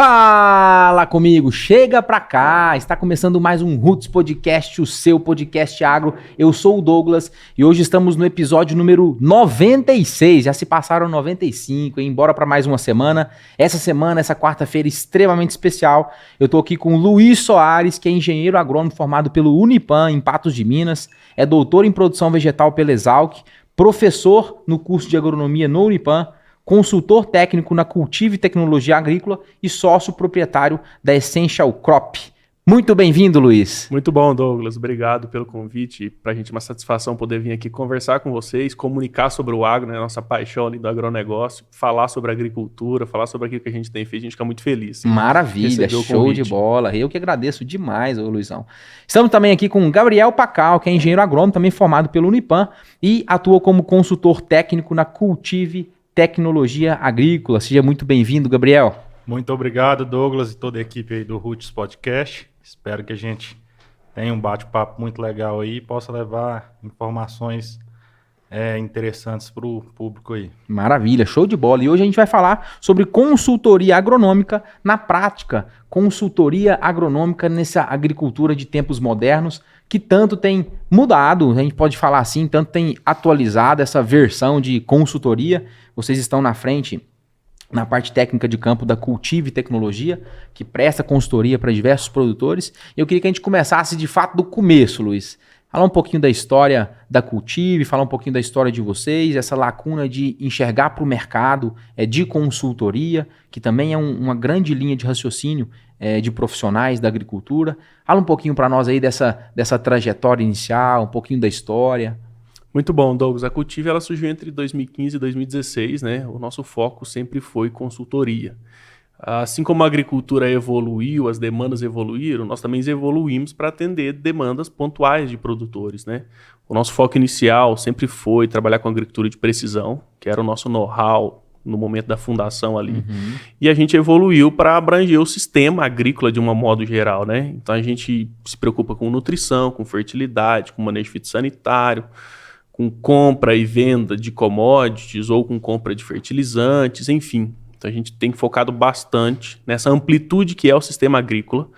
Fala comigo, chega pra cá, está começando mais um Roots Podcast, o seu podcast agro. Eu sou o Douglas e hoje estamos no episódio número 96, já se passaram 95, hein? Bora pra mais uma semana. Essa semana, essa quarta-feira extremamente especial, eu tô aqui com o Luiz Soares, que é engenheiro agrônomo formado pelo Unipam, em Patos de Minas, é doutor em produção vegetal pela Exalc, professor no curso de agronomia no Unipam, consultor técnico na Cultive Tecnologia Agrícola e sócio proprietário da Essential Crop. Muito bem-vindo, Luiz. Muito bom, Douglas. Obrigado pelo convite. Para a gente é uma satisfação poder vir aqui conversar com vocês, comunicar sobre o agro, né, nossa paixão ali do agronegócio, falar sobre a agricultura, falar sobre aquilo que a gente tem feito. A gente fica muito feliz. Maravilha, show de bola. Eu que agradeço demais, ô Luizão. Estamos também aqui com o Gabriel Pacal, que é engenheiro agrônomo, também formado pelo Unipam e atua como consultor técnico na Cultive Tecnologia Agrícola. Seja muito bem-vindo, Gabriel. Muito obrigado, Douglas, e toda a equipe aí do Roots Podcast. Espero que a gente tenha um bate-papo muito legal aí e possa levar informações interessantes para o público aí. Maravilha, show de bola. E hoje a gente vai falar sobre consultoria agronômica na prática. Consultoria agronômica nessa agricultura de tempos modernos que tanto tem mudado, a gente pode falar assim, tanto tem atualizado essa versão de consultoria. Vocês estão na frente, na parte técnica de campo da Cultive Tecnologia, que presta consultoria para diversos produtores. Eu queria que a gente começasse de fato do começo, Luiz. Falar um pouquinho da história da Cultive, falar um pouquinho da história de vocês, essa lacuna de enxergar para o mercado de consultoria, que também é uma grande linha de raciocínio de profissionais da agricultura. Fala um pouquinho para nós aí dessa trajetória inicial, um pouquinho da história. Muito bom, Douglas. A Cultive ela surgiu entre 2015 e 2016, né? O nosso foco sempre foi consultoria. Assim como a agricultura evoluiu, as demandas evoluíram, nós também evoluímos para atender demandas pontuais de produtores, né? O nosso foco inicial sempre foi trabalhar com agricultura de precisão, que era o nosso know-how no momento da fundação ali. Uhum. E a gente evoluiu para abranger o sistema agrícola de um modo geral, né? Então a gente se preocupa com nutrição, com fertilidade, com manejo fitossanitário, com compra e venda de commodities ou com compra de fertilizantes, enfim. Então a gente tem focado bastante nessa amplitude que é o sistema agrícola,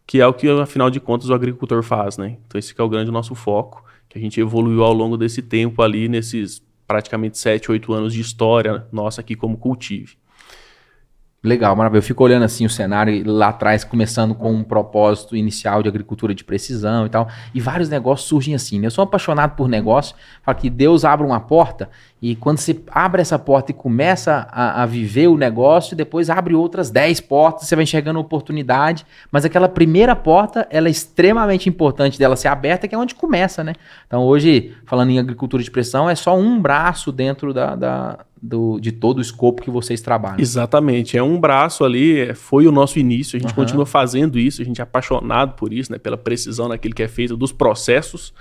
que é o que, afinal de contas, o agricultor faz, né? Então esse que é o grande nosso foco, que a gente evoluiu ao longo desse tempo ali, nesses praticamente 7, 8 anos de história nossa aqui como Cultive. Legal, maravilha. Eu fico olhando assim o cenário lá atrás, começando com um propósito inicial de agricultura de precisão e tal, e vários negócios surgem assim, né? Eu sou apaixonado por negócio, falo que Deus abre uma porta e quando você abre essa porta e começa a viver o negócio, depois abre outras 10 portas, você vai enxergando oportunidade, mas aquela primeira porta, ela é extremamente importante dela ser aberta, que é onde começa, né? Então hoje, falando em agricultura de precisão, é só um braço dentro de todo o escopo que vocês trabalham. Exatamente, é um braço ali, foi o nosso início, a gente continua fazendo isso, a gente é apaixonado por isso, né, pela precisão naquilo que é feito, dos processos,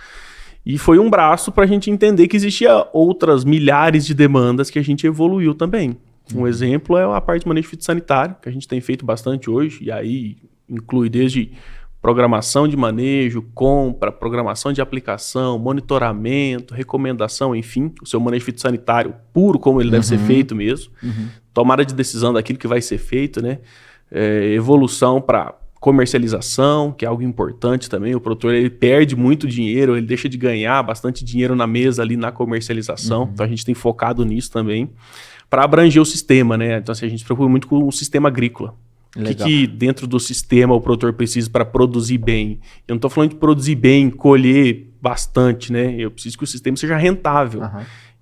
e foi um braço para a gente entender que existia outras milhares de demandas que a gente evoluiu também. Um exemplo é a parte de manejo fitossanitário, que a gente tem feito bastante hoje, e aí inclui desde programação de manejo, compra, programação de aplicação, monitoramento, recomendação, enfim, o seu manejo fitossanitário puro, como ele deve ser feito mesmo, tomada de decisão daquilo que vai ser feito, né? Evolução para comercialização, que é algo importante também. O produtor ele perde muito dinheiro, ele deixa de ganhar bastante dinheiro na mesa ali na comercialização, então a gente tem focado nisso também, para abranger o sistema, né? Então assim, a gente se preocupa muito com o sistema agrícola. O que dentro do sistema o produtor precisa para produzir bem? Eu não estou falando de produzir bem, colher bastante, né? Eu preciso que o sistema seja rentável.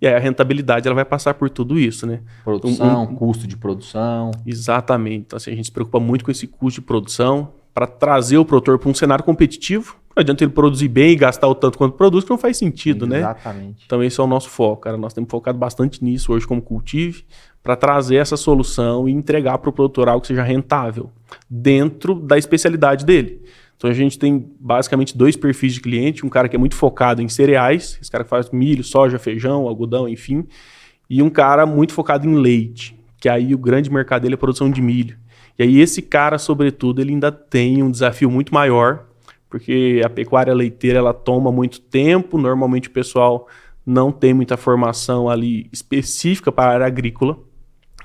E aí a rentabilidade ela vai passar por tudo isso, né? Produção, custo de produção. Exatamente. Então assim, a gente se preocupa muito com esse custo de produção para trazer o produtor para um cenário competitivo. Não adianta ele produzir bem e gastar o tanto quanto produz, que não faz sentido, né? Exatamente. Então esse é o nosso foco, cara. Nós temos focado bastante nisso hoje como Cultive, para trazer essa solução e entregar para o produtor algo que seja rentável dentro da especialidade dele. Então a gente tem basicamente 2 perfis de cliente, um cara que é muito focado em cereais, esse cara que faz milho, soja, feijão, algodão, enfim, e um cara muito focado em leite, que aí o grande mercado dele é a produção de milho. E aí esse cara, sobretudo, ele ainda tem um desafio muito maior, porque a pecuária leiteira ela toma muito tempo, normalmente o pessoal não tem muita formação ali específica para a área agrícola.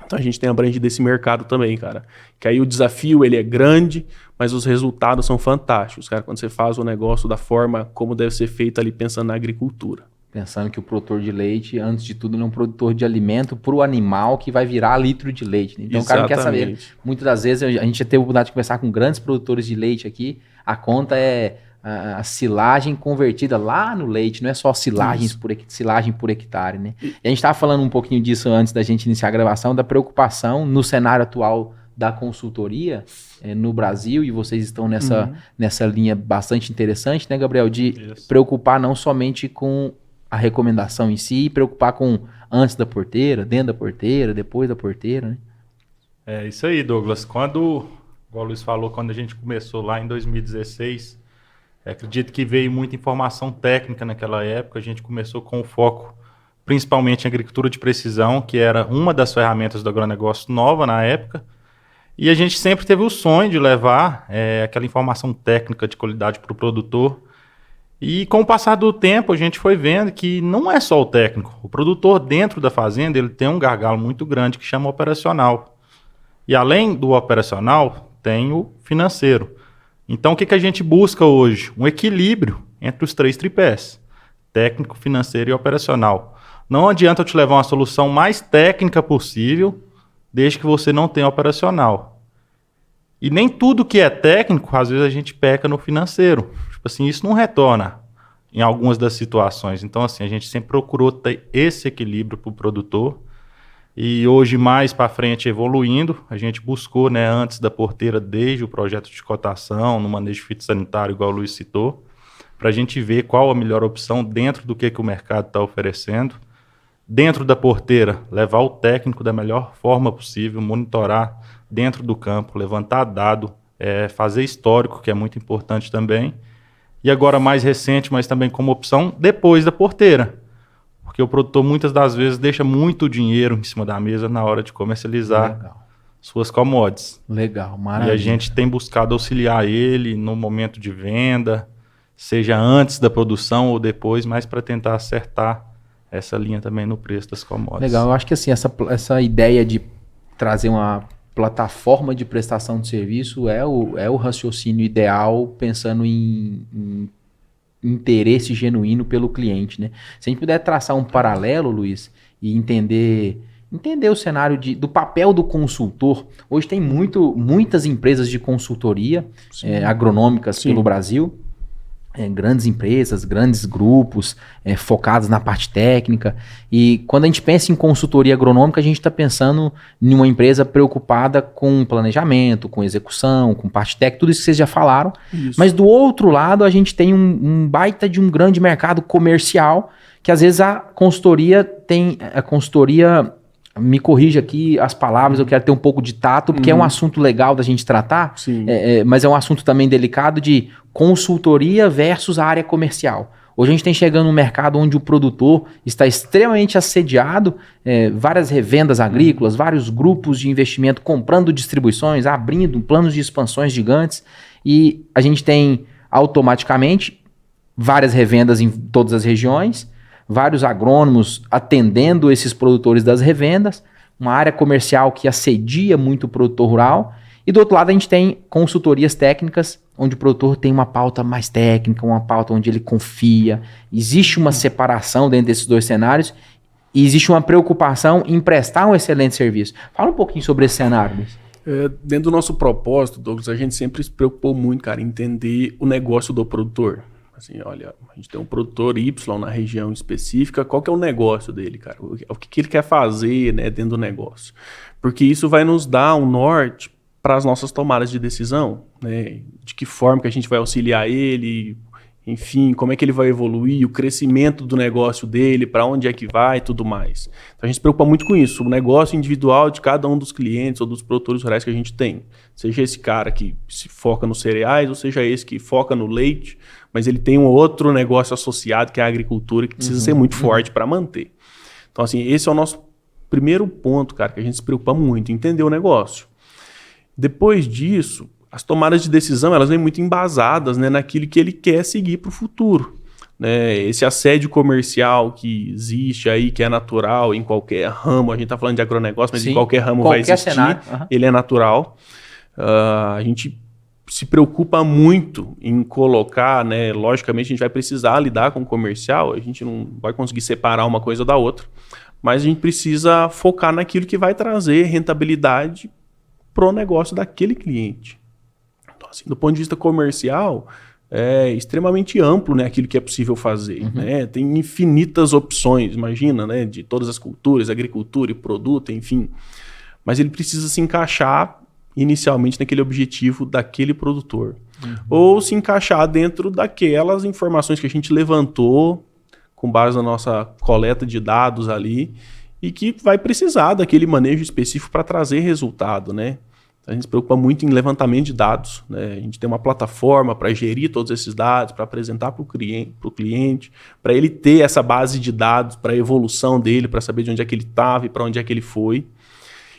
Então a gente tem abrangido esse mercado também, cara. Que aí o desafio, ele é grande, mas os resultados são fantásticos, cara. Quando você faz o negócio da forma como deve ser feito ali, pensando na agricultura. Pensando que o produtor de leite, antes de tudo, ele é um produtor de alimento para o animal que vai virar litro de leite. Né? Então o cara não quer saber. Muitas das vezes a gente já teve a oportunidade de conversar com grandes produtores de leite aqui. A conta é a silagem convertida lá no leite, não é só silagem por hectare, né? E a gente estava falando um pouquinho disso antes da gente iniciar a gravação, da preocupação no cenário atual da consultoria no Brasil, e vocês estão nessa linha bastante interessante, né, Gabriel? De preocupar não somente com a recomendação em si, preocupar com antes da porteira, dentro da porteira, depois da porteira, né? É isso aí, Douglas. Igual o Luiz falou, quando a gente começou lá em 2016, acredito que veio muita informação técnica naquela época. A gente começou com o foco principalmente em agricultura de precisão, que era uma das ferramentas do agronegócio nova na época. E a gente sempre teve o sonho de levar aquela informação técnica de qualidade para o produtor. E com o passar do tempo, a gente foi vendo que não é só o técnico. O produtor dentro da fazenda, ele tem um gargalo muito grande que chama operacional. E além do operacional, tem o financeiro. Então, o que a gente busca hoje? Um equilíbrio entre os 3 tripés: técnico, financeiro e operacional. Não adianta eu te levar uma solução mais técnica possível, desde que você não tenha operacional. E nem tudo que é técnico, às vezes a gente peca no financeiro. Tipo assim, isso não retorna em algumas das situações. Então, assim, a gente sempre procurou ter esse equilíbrio para o produtor. E hoje, mais para frente, evoluindo, a gente buscou, né, antes da porteira, desde o projeto de cotação, no manejo fitossanitário, igual o Luiz citou, para a gente ver qual a melhor opção dentro do que o mercado está oferecendo. Dentro da porteira, levar o técnico da melhor forma possível, monitorar dentro do campo, levantar dado, fazer histórico, que é muito importante também. E agora, mais recente, mas também como opção, depois da porteira. Porque o produtor muitas das vezes deixa muito dinheiro em cima da mesa na hora de comercializar suas commodities. Legal, maravilha. E a gente tem buscado auxiliar ele no momento de venda, seja antes da produção ou depois, mas para tentar acertar essa linha também no preço das commodities. Legal, eu acho que assim, essa ideia de trazer uma plataforma de prestação de serviço é o raciocínio ideal, pensando em interesse genuíno pelo cliente, né? Se a gente puder traçar um paralelo, Luiz, e entender o cenário do papel do consultor. Hoje tem muitas empresas de consultoria agronômicas pelo Brasil, grandes empresas, grandes grupos focados na parte técnica. E quando a gente pensa em consultoria agronômica, a gente está pensando em uma empresa preocupada com planejamento, com execução, com parte técnica, tudo isso que vocês já falaram. Isso. Mas do outro lado, a gente tem um baita de um grande mercado comercial, que às vezes a consultoria me corrija aqui as palavras, eu quero ter um pouco de tato, porque é um assunto legal da gente tratar, mas é um assunto também delicado de consultoria versus a área comercial. Hoje a gente tem chegando num mercado onde o produtor está extremamente assediado, várias revendas agrícolas, vários grupos de investimento comprando distribuições, abrindo planos de expansões gigantes, e a gente tem automaticamente várias revendas em todas as regiões, vários agrônomos atendendo esses produtores das revendas, uma área comercial que assedia muito o produtor rural, e do outro lado a gente tem consultorias técnicas, onde o produtor tem uma pauta mais técnica, uma pauta onde ele confia. Existe uma separação dentro desses dois cenários e existe uma preocupação em prestar um excelente serviço. Fala um pouquinho sobre esse cenário, Luiz. Dentro do nosso propósito, Douglas, a gente sempre se preocupou muito, cara, em entender o negócio do produtor. Assim, olha, a gente tem um produtor Y na região específica, qual que é o negócio dele, cara? O que ele quer fazer, né, dentro do negócio? Porque isso vai nos dar um norte para as nossas tomadas de decisão, né? De que forma que a gente vai auxiliar ele, enfim, como é que ele vai evoluir, o crescimento do negócio dele, para onde é que vai e tudo mais. Então a gente se preocupa muito com isso, o negócio individual de cada um dos clientes ou dos produtores rurais que a gente tem. Seja esse cara que se foca nos cereais, ou seja esse que foca no leite, mas ele tem um outro negócio associado, que é a agricultura, que precisa ser muito forte para manter. Então, assim, esse é o nosso primeiro ponto, cara, que a gente se preocupa muito, entender o negócio. Depois disso, as tomadas de decisão, elas vêm muito embasadas, né, naquilo que ele quer seguir para o futuro. né? Esse assédio comercial que existe aí, que é natural em qualquer ramo, a gente está falando de agronegócio, mas Sim, em qualquer ramo qualquer vai existir, cenário. ele é natural. A gente se preocupa muito em colocar, né? Logicamente a gente vai precisar lidar com o comercial, a gente não vai conseguir separar uma coisa da outra, mas a gente precisa focar naquilo que vai trazer rentabilidade pro negócio daquele cliente. Então, assim, do ponto de vista comercial, é extremamente amplo, né, aquilo que é possível fazer. Né? Tem infinitas opções, imagina, né, de todas as culturas, agricultura e produto, enfim. Mas ele precisa se encaixar inicialmente naquele objetivo daquele produtor. Ou se encaixar dentro daquelas informações que a gente levantou com base na nossa coleta de dados ali e que vai precisar daquele manejo específico para trazer resultado, né? A gente se preocupa muito em levantamento de dados, né? A gente tem uma plataforma para gerir todos esses dados, para apresentar para o cliente, para ele ter essa base de dados, para a evolução dele, para saber de onde é que ele estava e para onde é que ele foi.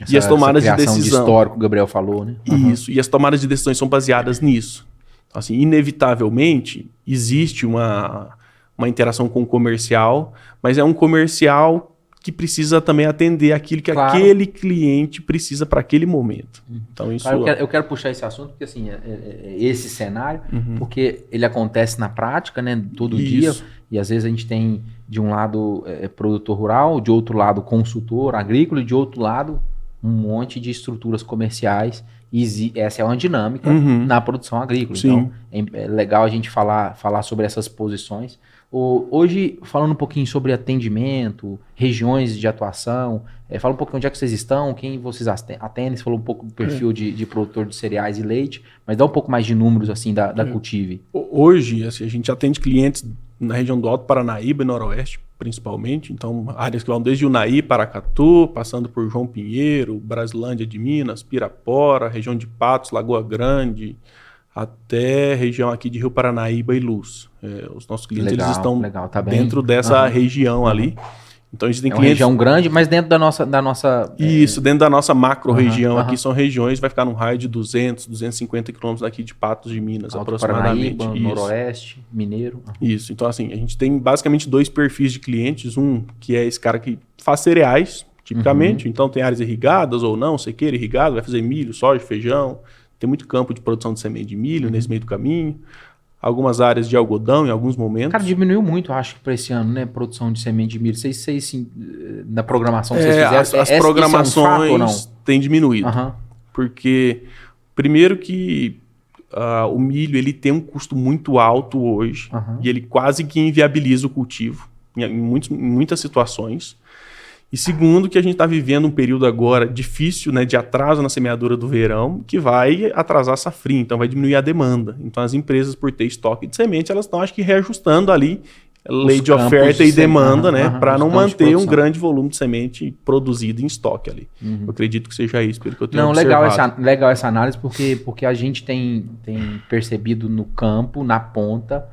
E as tomadas de decisão. De histórico que o Gabriel falou, né? Isso, e as tomadas de decisões são baseadas nisso. Assim, inevitavelmente, existe uma interação com o comercial, mas é um comercial que precisa também atender aquilo que aquele cliente precisa para aquele momento. Então, isso... Claro, eu quero puxar esse assunto, porque assim, esse cenário, porque ele acontece na prática, né, todo dia, e às vezes a gente tem de um lado produtor rural, de outro lado consultor agrícola, e de outro lado um monte de estruturas comerciais. Essa é uma dinâmica na produção agrícola. Sim. Então, é legal a gente falar sobre essas posições. Hoje, falando um pouquinho sobre atendimento, regiões de atuação, fala um pouco onde é que vocês estão, quem vocês atendem, você falou um pouco do perfil de produtor de cereais e leite, mas dá um pouco mais de números assim da Cultive. Hoje, assim, a gente atende clientes na região do Alto Paranaíba e Noroeste, principalmente, então áreas que vão desde Unaí, Paracatu, passando por João Pinheiro, Brasilândia de Minas, Pirapora, região de Patos, Lagoa Grande, até região aqui de Rio Paranaíba e Luz. Os nossos clientes eles estão tá dentro dessa região ali. Então a gente tem clientes... uma região grande, mas dentro da nossa... Isso, dentro da nossa macro-região aqui são regiões, vai ficar num raio de 200, 250 quilômetros daqui de Patos de Minas, Alto aproximadamente. Paranaíba, Noroeste, Mineiro. Isso, então assim, a gente tem basicamente dois perfis de clientes, um que é esse cara que faz cereais, tipicamente, então tem áreas irrigadas ou não, sequeira irrigada, vai fazer milho, soja, feijão, tem muito campo de produção de semente de milho nesse meio do caminho. Algumas áreas de algodão em alguns momentos. Cara, diminuiu muito, acho que para esse ano, né? Produção de semente de milho. Vocês sim, na programação que vocês fizeram... As programações têm diminuído. Porque, primeiro que o milho ele tem um custo muito alto hoje e ele quase que inviabiliza o cultivo em muitas situações. E segundo, que a gente está vivendo um período agora difícil, né, de atraso na semeadura do verão, que vai atrasar a safrinha, então vai diminuir a demanda. Então as empresas, por ter estoque de semente, elas estão, acho que, reajustando ali lei de oferta e demanda, né, para não manter um grande volume de semente produzido em estoque ali. Eu acredito que seja isso, pelo que eu tenho observado. Legal essa análise, porque a gente tem percebido no campo, na ponta...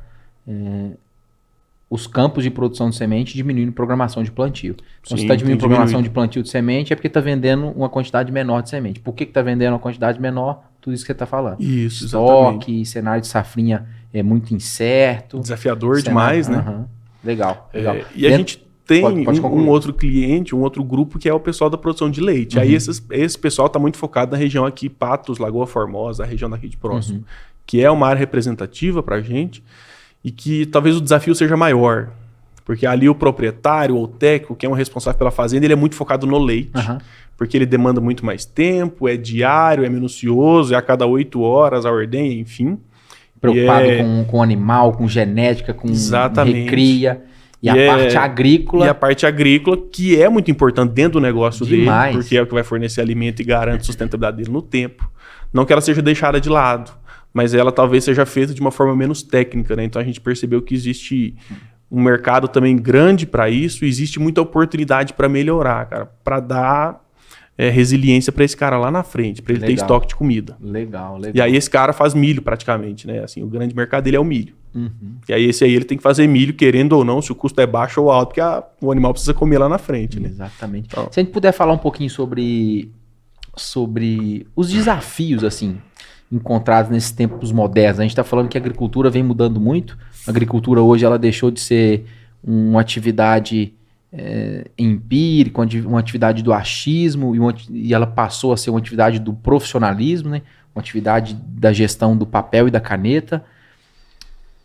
os campos de produção de semente diminuindo programação de plantio. Então, se está diminuindo programação de plantio de semente, é porque está vendendo uma quantidade menor de semente. Por que está vendendo uma quantidade menor? Tudo isso que você está falando. Isso, estoque, exatamente. Cenário de safrinha é muito incerto. Desafiador demais, né? Legal. E a gente tem um outro cliente, um outro grupo, que é o pessoal da produção de leite. Aí esse pessoal está muito focado na região aqui, Patos, Lagoa Formosa, a região daqui de próximo, que é uma área representativa para a gente. E que talvez o desafio seja maior, porque ali o proprietário ou o técnico, que é o responsável pela fazenda, ele é muito focado no leite, porque ele demanda muito mais tempo, é diário, é minucioso, é a cada 8 horas a ordenha, enfim. Preocupado com animal, com genética, com recria. E a parte agrícola... E a parte agrícola, que é muito importante dentro do negócio dele, porque é o que vai fornecer alimento e garante a sustentabilidade dele no tempo. Não que ela seja deixada de lado, mas ela talvez seja feita de uma forma menos técnica, né? Então a gente percebeu que existe um mercado também grande para isso, e existe muita oportunidade para melhorar, cara, para dar resiliência para esse cara lá na frente, para ele ter estoque de comida. Legal. E aí esse cara faz milho praticamente, né? Assim, o grande mercado dele é o milho. E aí esse aí ele tem que fazer milho, querendo ou não, se o custo é baixo ou alto, porque o animal precisa comer lá na frente, né? Exatamente. Então, se a gente puder falar um pouquinho sobre os desafios, assim, encontrados nesses tempos modernos? A gente está falando que a agricultura vem mudando muito. A agricultura hoje ela deixou de ser uma atividade empírica, uma atividade do achismo, e ela passou a ser uma atividade do profissionalismo, né? Uma atividade da gestão do papel e da caneta,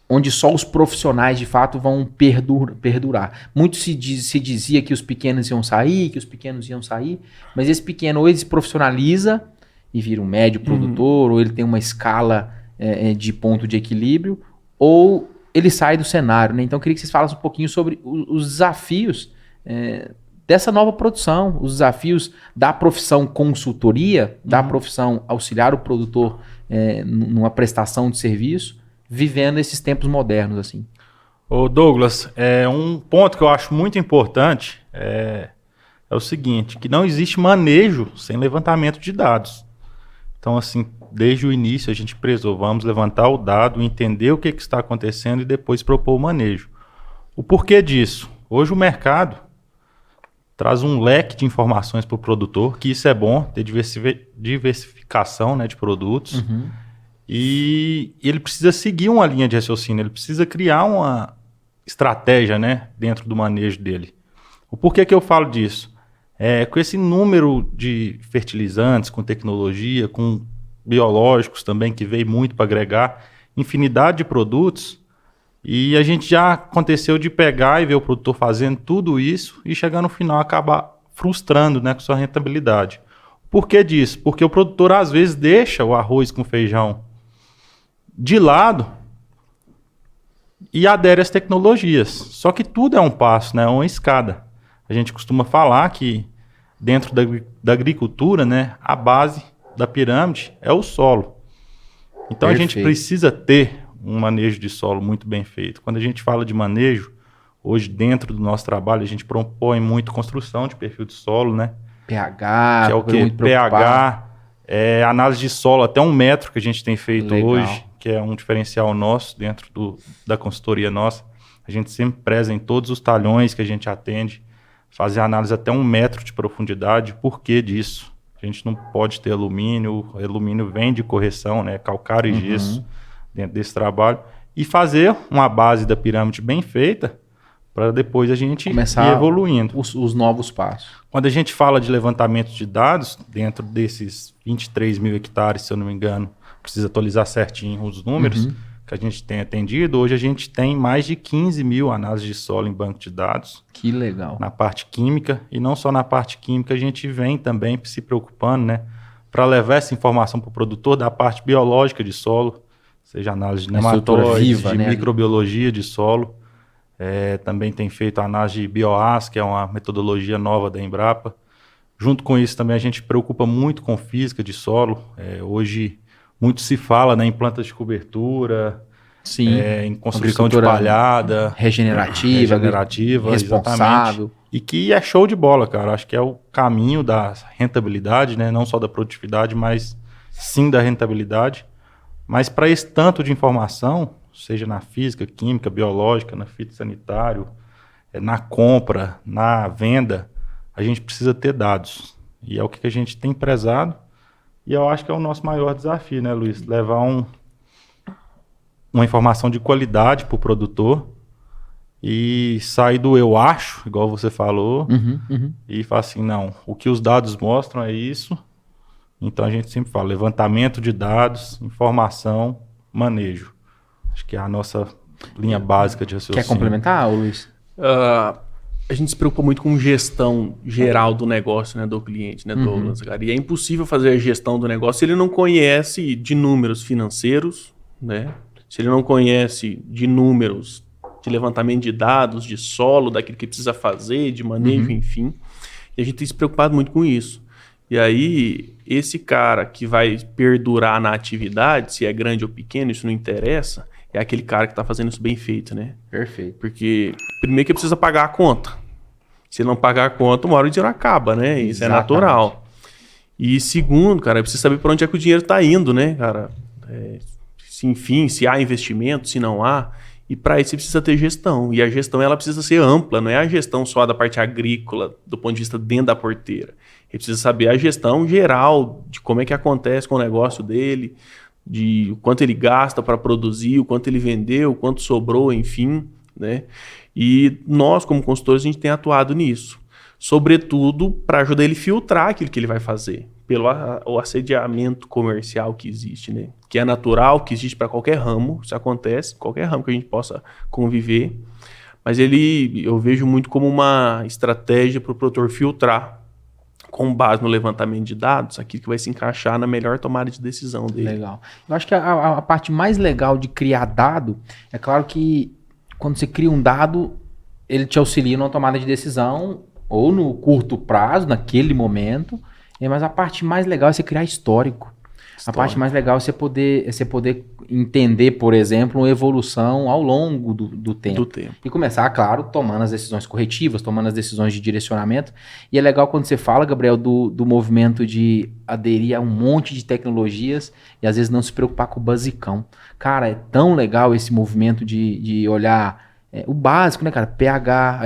onde só os profissionais de fato vão perdurar. Muito se dizia que os pequenos iam sair, mas esse pequeno ou ele se profissionaliza e vira um médio produtor, ou ele tem uma escala de ponto de equilíbrio, ou ele sai do cenário, né? Então eu queria que vocês falassem um pouquinho sobre os desafios dessa nova produção, os desafios da profissão consultoria, da profissão auxiliar o produtor numa prestação de serviço, vivendo esses tempos modernos, assim. Ô Douglas, um ponto que eu acho muito importante é o seguinte, que não existe manejo sem levantamento de dados. Então, assim, desde o início a gente prezou, vamos levantar o dado, entender o que está acontecendo e depois propor o manejo. O porquê disso? Hoje o mercado traz um leque de informações para o produtor, que isso é bom, ter diversificação, né, de produtos. E ele precisa seguir uma linha de raciocínio, ele precisa criar uma estratégia, né, dentro do manejo dele. O porquê que eu falo disso? Com esse número de fertilizantes, com tecnologia, com biológicos também, que veio muito para agregar, infinidade de produtos, e a gente já aconteceu de pegar e ver o produtor fazendo tudo isso e chegar no final acabar frustrando, né, com sua rentabilidade. Por que disso? Porque o produtor às vezes deixa o arroz com feijão de lado e adere às tecnologias. Só que tudo é um passo, né? É uma escada. A gente costuma falar que dentro da agricultura, né, a base da pirâmide é o solo. Então a gente precisa ter um manejo de solo muito bem feito. Quando a gente fala de manejo, hoje dentro do nosso trabalho a gente propõe muito construção de perfil de solo, né? pH, que é o quê? pH, análise de solo até 1 metro que a gente tem feito hoje, que é um diferencial nosso dentro da consultoria nossa. A gente sempre preza em todos os talhões que a gente atende, fazer análise até 1 metro de profundidade. Por que disso? A gente não pode ter alumínio, o alumínio vem de correção, né? Calcário e gesso dentro desse trabalho. E fazer uma base da pirâmide bem feita para depois a gente começar ir evoluindo. Os novos passos. Quando a gente fala de levantamento de dados, dentro desses 23 mil hectares, se eu não me engano, precisa atualizar certinho os números que a gente tem atendido. Hoje a gente tem mais de 15 mil análises de solo em banco de dados. Que legal. Na parte química, e não só na parte química, a gente vem também se preocupando, né, para levar essa informação para o produtor da parte biológica de solo, seja análise de nematóides, de microbiologia de solo. Também tem feito a análise de bioas, que é uma metodologia nova da Embrapa. Junto com isso também a gente preocupa muito com física de solo. Hoje muito se fala, né, em plantas de cobertura, em construção de palhada, regenerativa, responsável. Exatamente. E que é show de bola, cara. Acho que é o caminho da rentabilidade, né? Não só da produtividade, mas sim da rentabilidade. Mas para esse tanto de informação, seja na física, química, biológica, na fitossanitário, na compra, na venda, a gente precisa ter dados. E é o que a gente tem prezado. E eu acho que é o nosso maior desafio, né, Luiz? Levar uma informação de qualidade para o produtor e sair do eu acho, igual você falou, e falar assim, não, o que os dados mostram é isso. Então a gente sempre fala levantamento de dados, informação, manejo. Acho que é a nossa linha básica de raciocínio. Quer complementar, Luiz? A gente se preocupa muito com gestão geral do negócio, né, do cliente, né, Douglas, cara? E é impossível fazer a gestão do negócio se ele não conhece de números financeiros, né? Se ele não conhece de números de levantamento de dados, de solo, daquilo que precisa fazer, de manejo, enfim. E a gente tem se preocupado muito com isso. E aí, esse cara que vai perdurar na atividade, se é grande ou pequeno, isso não interessa, é aquele cara que está fazendo isso bem feito, né? Perfeito. Porque, primeiro que ele precisa pagar a conta. Se ele não pagar a conta, uma hora o dinheiro acaba, né? Isso é natural. E segundo, cara, precisa saber para onde é que o dinheiro está indo, né, cara? Se há investimento, se não há. E para isso você precisa ter gestão. E a gestão ela precisa ser ampla, não é a gestão só da parte agrícola, do ponto de vista dentro da porteira. Ele precisa saber a gestão geral de como é que acontece com o negócio dele, de quanto ele gasta para produzir, o quanto ele vendeu, o quanto sobrou, enfim, né? E nós, como consultores, a gente tem atuado nisso. Sobretudo para ajudar ele a filtrar aquilo que ele vai fazer, pelo o assediamento comercial que existe, né? Que é natural, que existe para qualquer ramo, isso acontece, qualquer ramo que a gente possa conviver. Mas eu vejo muito como uma estratégia para o produtor filtrar, com base no levantamento de dados, aquilo que vai se encaixar na melhor tomada de decisão dele. Legal. Eu acho que a parte mais legal de criar dado, é claro que quando você cria um dado, ele te auxilia numa tomada de decisão, ou no curto prazo, naquele momento, mas a parte mais legal é você criar histórico. A parte mais legal é você poder entender, por exemplo, uma evolução ao longo do tempo. E começar, claro, tomando as decisões corretivas, tomando as decisões de direcionamento. E é legal quando você fala, Gabriel, do movimento de aderir a um monte de tecnologias e às vezes não se preocupar com o basicão. Cara, é tão legal esse movimento de olhar o básico, né, cara? pH,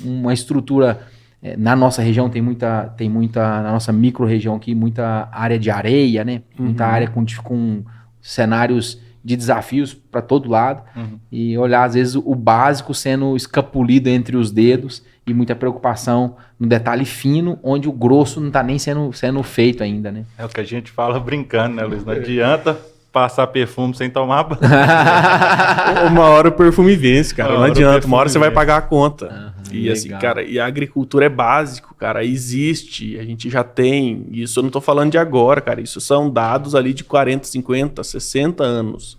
uma estrutura... Na nossa região tem muita, na nossa micro-região aqui, muita área de areia, né? Muita área com cenários de desafios para todo lado. E olhar, às vezes, o básico sendo escapulido entre os dedos e muita preocupação no detalhe fino, onde o grosso não está nem sendo feito ainda, né? É o que a gente fala brincando, né, Luiz? Não adianta passar perfume sem tomar banho. Uma hora o perfume vence, cara. Não adianta. Uma hora você vai pagar a conta. E assim, cara, e a agricultura é básico, cara, existe, a gente já tem, isso eu não tô falando de agora, cara, isso são dados ali de 40, 50, 60 anos,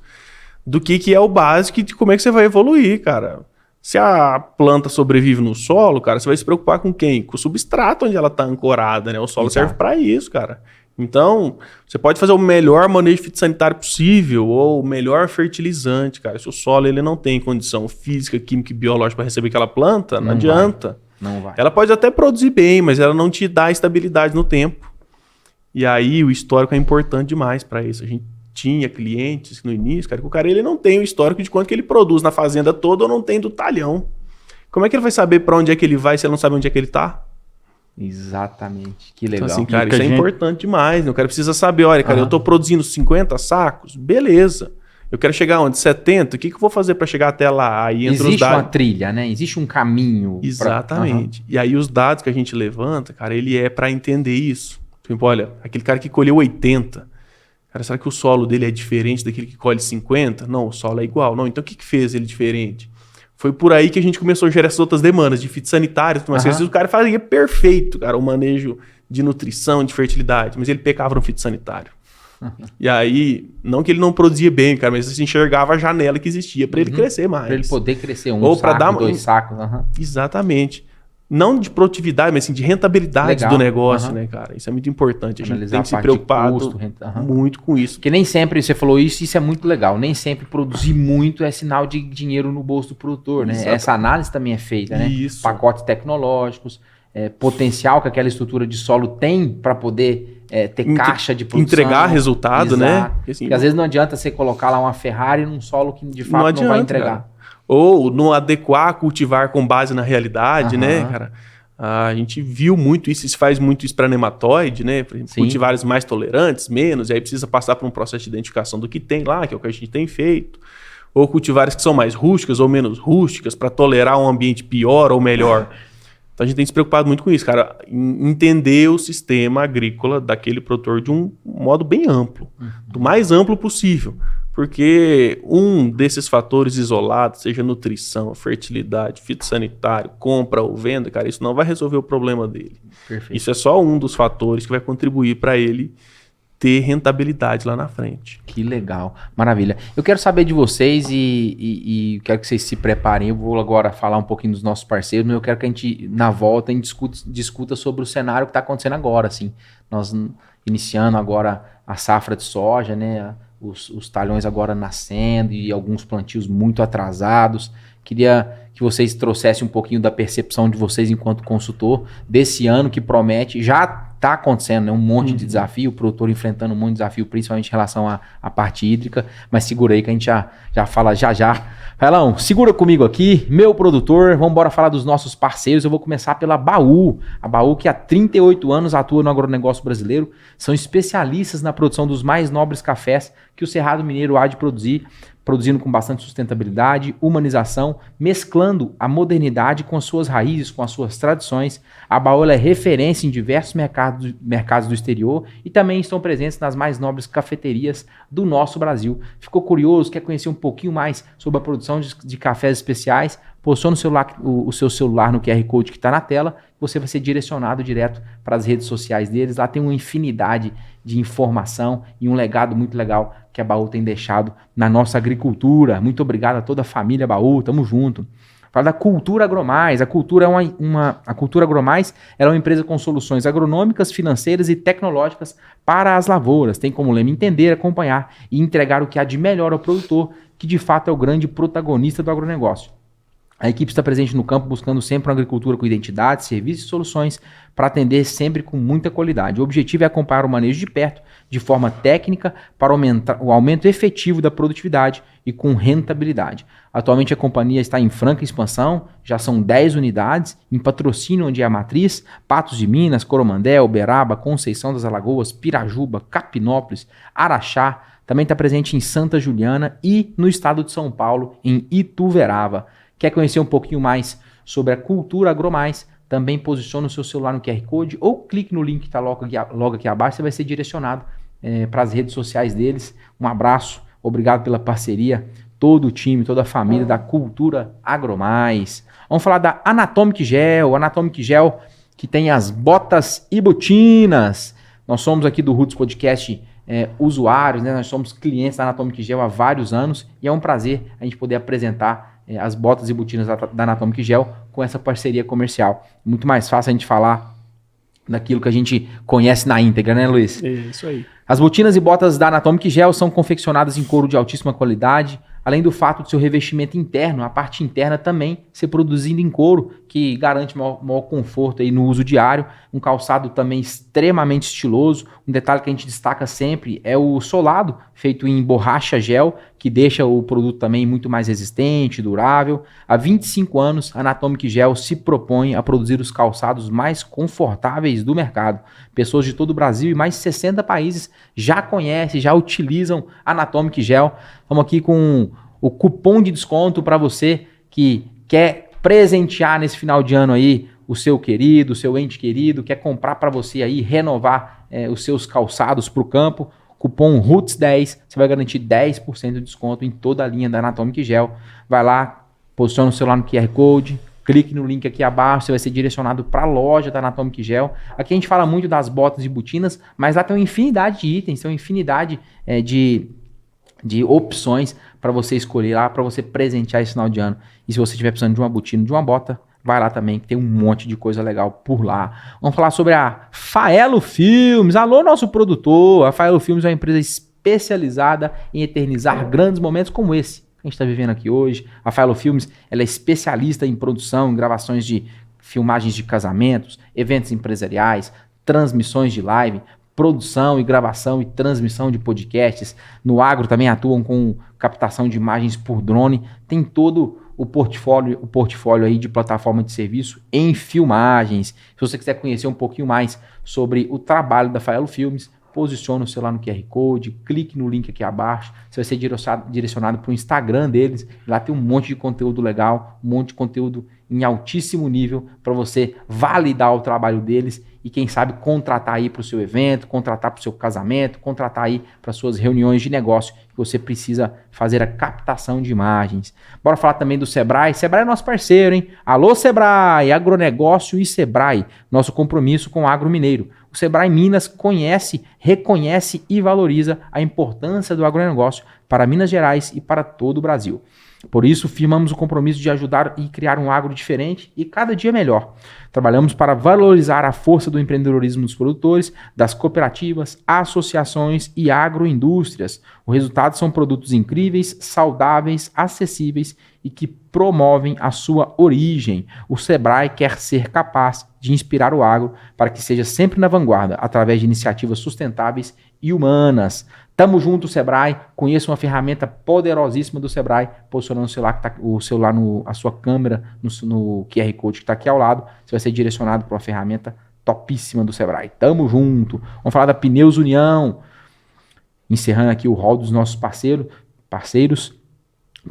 do que é o básico e de como é que você vai evoluir, cara. Se a planta sobrevive no solo, cara, você vai se preocupar com quem? Com o substrato onde ela tá ancorada, né? O solo serve para isso, cara. Então, você pode fazer o melhor manejo fitossanitário possível ou o melhor fertilizante, cara. Se o solo ele não tem condição física, química e biológica para receber aquela planta, não adianta. Não vai. Ela pode até produzir bem, mas ela não te dá estabilidade no tempo. E aí o histórico é importante demais para isso. A gente tinha clientes no início, cara, que o cara ele não tem o histórico de quanto que ele produz na fazenda toda ou não tem do talhão. Como é que ele vai saber para onde é que ele vai se ele não sabe onde é que ele tá? Exatamente, que legal. Então, assim, cara, isso é importante demais, né? O cara precisa saber, olha, cara, eu tô produzindo 50 sacos, beleza. Eu quero chegar onde? 70? O que eu vou fazer para chegar até lá? Aí entra existe uma trilha, né? Existe um caminho. Exatamente. E aí os dados que a gente levanta, cara, ele é para entender isso. Tipo, olha, aquele cara que colheu 80, cara, será que o solo dele é diferente daquele que colhe 50? Não, o solo é igual. Não, então o que fez ele diferente? Foi por aí que a gente começou a gerar essas outras demandas de fitossanitários, mas às vezes o cara fazia perfeito, cara, o manejo de nutrição, de fertilidade, mas ele pecava no fitossanitário. E aí, não que ele não produzia bem, cara, mas você enxergava a janela que existia para ele crescer mais. Para ele poder crescer ou saco, dar 2 sacos. Exatamente. Não de produtividade, mas assim, de rentabilidade do negócio, né, cara? Isso é muito importante. A gente tem que se preocupar muito com isso. Porque nem sempre, você falou isso é muito legal. Nem sempre produzir muito é sinal de dinheiro no bolso do produtor, né? Exato. Essa análise também é feita, né? Isso. Pacotes tecnológicos, potencial que aquela estrutura de solo tem para poder ter caixa de produção. Entregar resultado, né? Porque, assim, às vezes não adianta você colocar lá uma Ferrari num solo que de fato não vai entregar. Cara. Ou não adequar, cultivar com base na realidade, né, cara? A gente viu muito isso, se faz muito isso para nematóide, né? Cultivares mais tolerantes, menos, e aí precisa passar por um processo de identificação do que tem lá, que é o que a gente tem feito. Ou cultivares que são mais rústicas ou menos rústicas para tolerar um ambiente pior ou melhor. Então a gente tem se preocupado muito com isso, cara. Em entender o sistema agrícola daquele produtor de um modo bem amplo, do mais amplo possível. Porque um desses fatores isolados, seja nutrição, fertilidade, fitossanitário, compra ou venda, cara, isso não vai resolver o problema dele. Perfeito. Isso é só um dos fatores que vai contribuir para ele ter rentabilidade lá na frente. Que legal, maravilha. Eu quero saber de vocês e quero que vocês se preparem. Eu vou agora falar um pouquinho dos nossos parceiros, mas eu quero que a gente, na volta, a gente discuta sobre o cenário que está acontecendo agora. Assim. Nós iniciando agora a safra de soja, né? Os talhões agora nascendo e alguns plantios muito atrasados. Queria que vocês trouxessem um pouquinho da percepção de vocês enquanto consultor desse ano que promete. Já tá acontecendo, né? Um monte de desafio, o produtor enfrentando um monte de desafio, principalmente em relação à parte hídrica, mas segura aí que a gente já fala já. Rafaelão, segura comigo aqui, meu produtor, vamos embora falar dos nossos parceiros. Eu vou começar pela Baú. A Baú, que há 38 anos atua no agronegócio brasileiro, são especialistas na produção dos mais nobres cafés que o Cerrado Mineiro há de produzir, produzindo com bastante sustentabilidade, humanização, mesclando a modernidade com as suas raízes, com as suas tradições. A Baú é referência em diversos mercados do exterior e também estão presentes nas mais nobres cafeterias do nosso Brasil. Ficou curioso, quer conhecer um pouquinho mais sobre a produção de cafés especiais? Posicione o seu celular no QR Code que está na tela, você vai ser direcionado direto para as redes sociais deles. Lá tem uma infinidade de informação e um legado muito legal que a Baú tem deixado na nossa agricultura. Muito obrigado a toda a família Baú, tamo junto. Fala da Cultura Agromais. A Cultura Agromais é uma empresa com soluções agronômicas, financeiras e tecnológicas para as lavouras. Tem como lema entender, acompanhar e entregar o que há de melhor ao produtor, que de fato é o grande protagonista do agronegócio. A equipe está presente no campo buscando sempre uma agricultura com identidade, serviços e soluções para atender sempre com muita qualidade. O objetivo é acompanhar o manejo de perto, de forma técnica, para aumentar o aumento efetivo da produtividade e com rentabilidade. Atualmente a companhia está em franca expansão, já são 10 unidades, em Patrocínio, onde é a matriz, Patos de Minas, Coromandel, Uberaba, Conceição das Alagoas, Pirajuba, Capinópolis, Araxá. Também está presente em Santa Juliana e no estado de São Paulo, em Ituverava. Quer conhecer um pouquinho mais sobre a Cultura Agromais? Também posicione o seu celular no QR Code ou clique no link que está logo aqui abaixo. Você vai ser direcionado para as redes sociais deles. Um abraço, obrigado pela parceria, todo o time, toda a família da Cultura Agromais. Vamos falar da Anatomic Gel. Anatomic Gel, que tem as botas e botinas. Nós somos aqui do Roots Podcast usuários, né? Nós somos clientes da Anatomic Gel há vários anos e é um prazer a gente poder apresentar as botas e botinas da Anatomic Gel com essa parceria comercial. Muito mais fácil a gente falar daquilo que a gente conhece na íntegra, né, Luiz? É isso aí. As botinas e botas da Anatomic Gel são confeccionadas em couro de altíssima qualidade, além do fato de seu revestimento interno, a parte interna também ser produzida em couro, que garante maior conforto aí no uso diário. Um calçado também extremamente estiloso. Um detalhe que a gente destaca sempre é o solado, feito em borracha gel, que deixa o produto também muito mais resistente, durável. Há 25 anos, a Anatomic Gel se propõe a produzir os calçados mais confortáveis do mercado. Pessoas de todo o Brasil e mais de 60 países já conhecem, já utilizam a Anatomic Gel. Estamos aqui com o cupom de desconto para você que quer presentear nesse final de ano aí o seu querido, o seu ente querido, quer comprar para você aí, renovar os seus calçados para o campo. Cupom ROOTS10, você vai garantir 10% de desconto em toda a linha da Anatomic Gel. Vai lá, posiciona o celular no QR Code, clique no link aqui abaixo, você vai ser direcionado para a loja da Anatomic Gel. Aqui a gente fala muito das botas e botinas, mas lá tem uma infinidade de itens, tem uma infinidade de opções para você escolher lá, para você presentear esse final de ano. E se você estiver precisando de uma botina, de uma bota, vai lá também, que tem um monte de coisa legal por lá. Vamos falar sobre a Faelo Filmes. Alô, nosso produtor. A Faelo Filmes é uma empresa especializada em eternizar grandes momentos como esse que a gente está vivendo aqui hoje. A Faelo Filmes, ela é especialista em produção, em gravações de filmagens de casamentos, eventos empresariais, transmissões de live, produção e gravação e transmissão de podcasts. No agro também atuam com captação de imagens por drone. Tem todo o portfólio aí de plataforma de serviço em filmagens. Se você quiser conhecer um pouquinho mais sobre o trabalho da Faelo Filmes, posicione o celular no QR Code, clique no link aqui abaixo, você vai ser direcionado para o Instagram deles. Lá tem um monte de conteúdo legal, um monte de conteúdo em altíssimo nível para você validar o trabalho deles e quem sabe contratar aí para o seu evento, contratar para o seu casamento, contratar aí para suas reuniões de negócio que você precisa fazer a captação de imagens. Bora falar também do Sebrae. Sebrae é nosso parceiro, hein? Alô, Sebrae, agronegócio e Sebrae, nosso compromisso com o agro mineiro. O Sebrae Minas conhece, reconhece e valoriza a importância do agronegócio para Minas Gerais e para todo o Brasil. Por isso, firmamos o compromisso de ajudar e criar um agro diferente e cada dia melhor. Trabalhamos para valorizar a força do empreendedorismo dos produtores, das cooperativas, associações e agroindústrias. O resultado são produtos incríveis, saudáveis, acessíveis e que promovem a sua origem. O Sebrae quer ser capaz de inspirar o agro para que seja sempre na vanguarda, através de iniciativas sustentáveis e humanas. Tamo junto, Sebrae. Conheça uma ferramenta poderosíssima do Sebrae, posicionando o celular, a sua câmera no QR Code que está aqui ao lado. Você vai ser direcionado para uma ferramenta topíssima do Sebrae. Tamo junto. Vamos falar da Pneus União. Encerrando aqui o rol dos nossos parceiros.